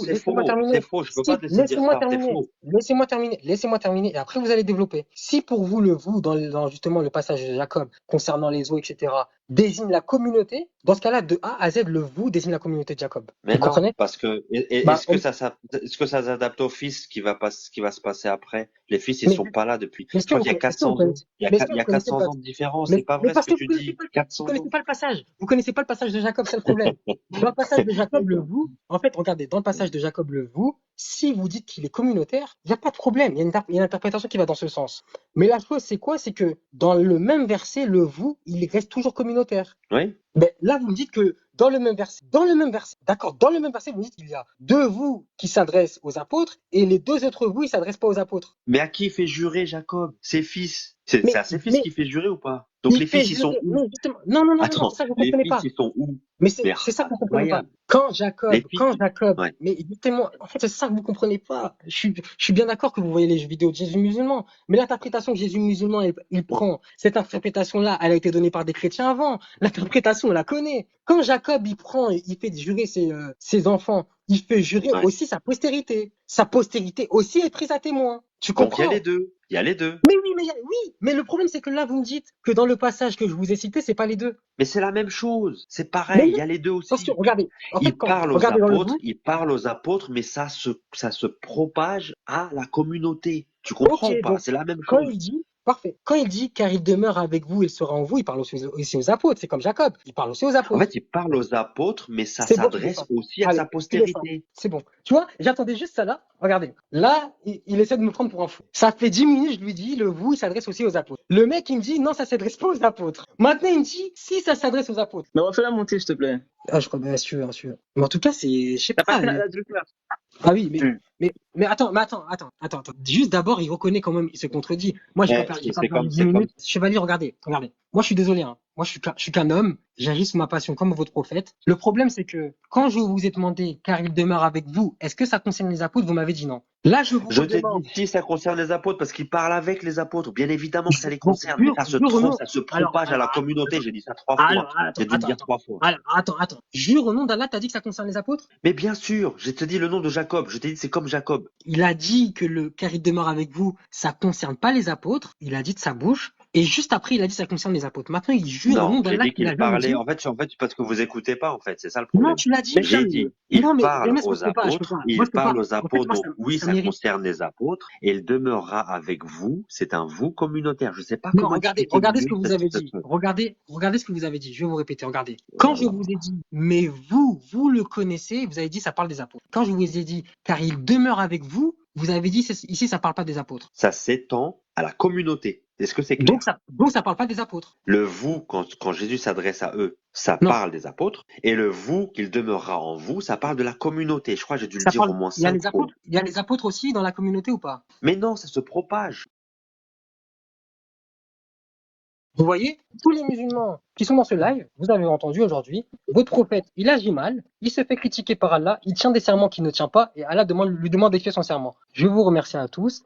laissez-moi terminer. C'est faux, je peux pas te laisser dire ça, c'est faux. Laissez-moi terminer, et après vous allez développer. Si pour vous, le vous, dans justement le passage de Jacob, concernant les eaux, etc., désigne la communauté, dans ce cas-là, de A à Z, le vous désigne la communauté de Jacob. Mais vous comprenez? Parce que, est-ce que ça s'adapte au fils qui va se passer après? Les fils, ils sont pas là depuis. Je crois qu'il y a 400 ans. Il y a 400 ans de différence. C'est pas vrai ce que tu dis. 400 ans. Vous connaissez pas le passage. Vous connaissez pas le passage de Jacob, c'est le problème. Dans le passage de Jacob, le vous, en fait, regardez, dans le passage de Jacob, le vous, si vous dites qu'il est communautaire, il n'y a pas de problème. Il y a une interprétation qui va dans ce sens. Mais la chose, c'est quoi? C'est que dans le même verset, le vous, il reste toujours communautaire. Oui. Mais là, vous me dites que dans le même verset, d'accord, dans le même verset, vous me dites qu'il y a 2 vous qui s'adressent aux apôtres et les 2 autres vous, ils s'adressent pas aux apôtres. Mais à qui fait jurer Jacob? Ses fils. C'est à ses fils qui fait jurer ou pas? Donc les fils, ils sont où? Non, Attends, ça, vous les comprenez fils, pas. ils sont où? Mais Mais c'est ça que vous comprenez pas. incroyable. Les filles, Quand Jacob, ouais. mais justement, en fait, c'est ça que vous comprenez pas. Je suis bien d'accord que vous voyez les vidéos de Jésus musulman, mais l'interprétation que Jésus musulman, il prend, cette interprétation-là, elle a été donnée par des chrétiens avant. L'interprétation, on la connaît. Quand Jacob, il prend, il fait jurer ses enfants, il fait jurer Ouais. aussi sa postérité. Sa postérité aussi est prise à témoin. Tu Donc il y a comprends? les deux. Il y a les deux. Mais oui, oui, mais le problème, c'est que là, vous me dites que dans le passage que je vous ai cité, c'est pas les deux. Mais c'est la même chose. C'est Mais pareil. Il non, y a les deux parce que aussi. regardez, en fait, regardez dans le vous, Il parle aux apôtres, mais ça se propage à la communauté. Tu comprends ok, ou pas? donc C'est la même quand chose. il dit, parfait, quand il dit car il demeure avec vous, il sera en vous, il parle aussi aux apôtres, c'est comme Jacob, il parle aussi aux En apôtres. fait, il parle aux apôtres, mais ça C'est bon, il est s'adresse simple. aussi à Allez, sa il est simple, postérité. c'est bon. Tu vois, j'attendais juste ça là, regardez, là, il essaie de me prendre pour un fou. Ça fait 10 minutes, je lui dis, le vous, il s'adresse aussi aux apôtres. Le mec, il me dit, non, ça s'adresse pas aux apôtres. Maintenant, il me dit, si, ça s'adresse aux apôtres. Mais refais-la monter, s'il te plaît. Ah, je crois bien sûr, sûr. Mais en tout cas, c'est, je sais T'as pas pas. fait la deuxième. Ah oui, Hmm. mais attends. Juste d'abord, il reconnaît quand même, il se contredit. Moi, j'ai pas perdu 10 minutes. Chevalier, regardez. Moi, je suis désolé, hein. Moi, je suis qu'un homme. J'agis sous ma passion comme votre prophète. Le problème, c'est que quand je vous ai demandé, car il demeure avec vous, est-ce que ça concerne les apôtres? Vous m'avez dit non. Là, je vous Je t'ai redemande. dit si ça concerne les apôtres parce qu'il parle avec les apôtres. Bien évidemment que ça les Donc, concerne, mais ça se Alors, propage à la communauté. attends, J'ai dit ça 3 fois. J'ai dû le dire 3 fois. attends. Jure au nom d'Allah, t'as dit que ça concerne les apôtres? Mais bien sûr, je t'ai dit le nom de Jacob. Je t'ai dit c'est comme Jacob. Il a dit que le car il demeure avec vous, ça concerne pas les apôtres. Il a dit de sa bouche. Et juste après, il a dit que ça concerne les apôtres. Maintenant, il jure au nom Non, j'ai d'Allah dit qu'il a qu'il jamais parlait. dit. En fait, parce que vous écoutez pas. En fait, c'est ça le Non, problème. tu l'as dit. Mais J'ai Charles, dit, il Non, mais parle Hermès, moi, aux apôtres, Moi, il je peux pas. parle aux En fait, apôtres, moi, donc oui, ça ça mérite. concerne les apôtres, et il demeurera avec vous, c'est un vous communautaire. Je sais pas Non, comment expliquer regardez ce mieux que vous avez dit. truc. Regardez ce que vous avez dit. Je vais vous répéter. Regardez. Quand je vous ai dit, mais vous le connaissez, vous avez dit, ça parle des apôtres. Quand je vous ai dit, car il demeure avec vous, vous avez dit, ici, ça parle pas des apôtres. Ça s'étend à la communauté. Est-ce que c'est clair? Donc ça parle pas des apôtres. Le vous, quand Jésus s'adresse à eux, ça Non. parle des apôtres, et le vous, qu'il demeurera en vous, ça parle de la communauté. Je crois que j'ai dû le Ça dire parle, au moins il y a 5 les fois. apôtres, il y a les apôtres aussi dans la communauté ou pas? Mais non, ça se propage. Vous voyez, tous les musulmans qui sont dans ce live, vous avez entendu aujourd'hui, votre prophète, il agit mal, il se fait critiquer par Allah, il tient des serments qu'il ne tient pas, et Allah lui demande d'expier son serment. Je vous remercie à tous.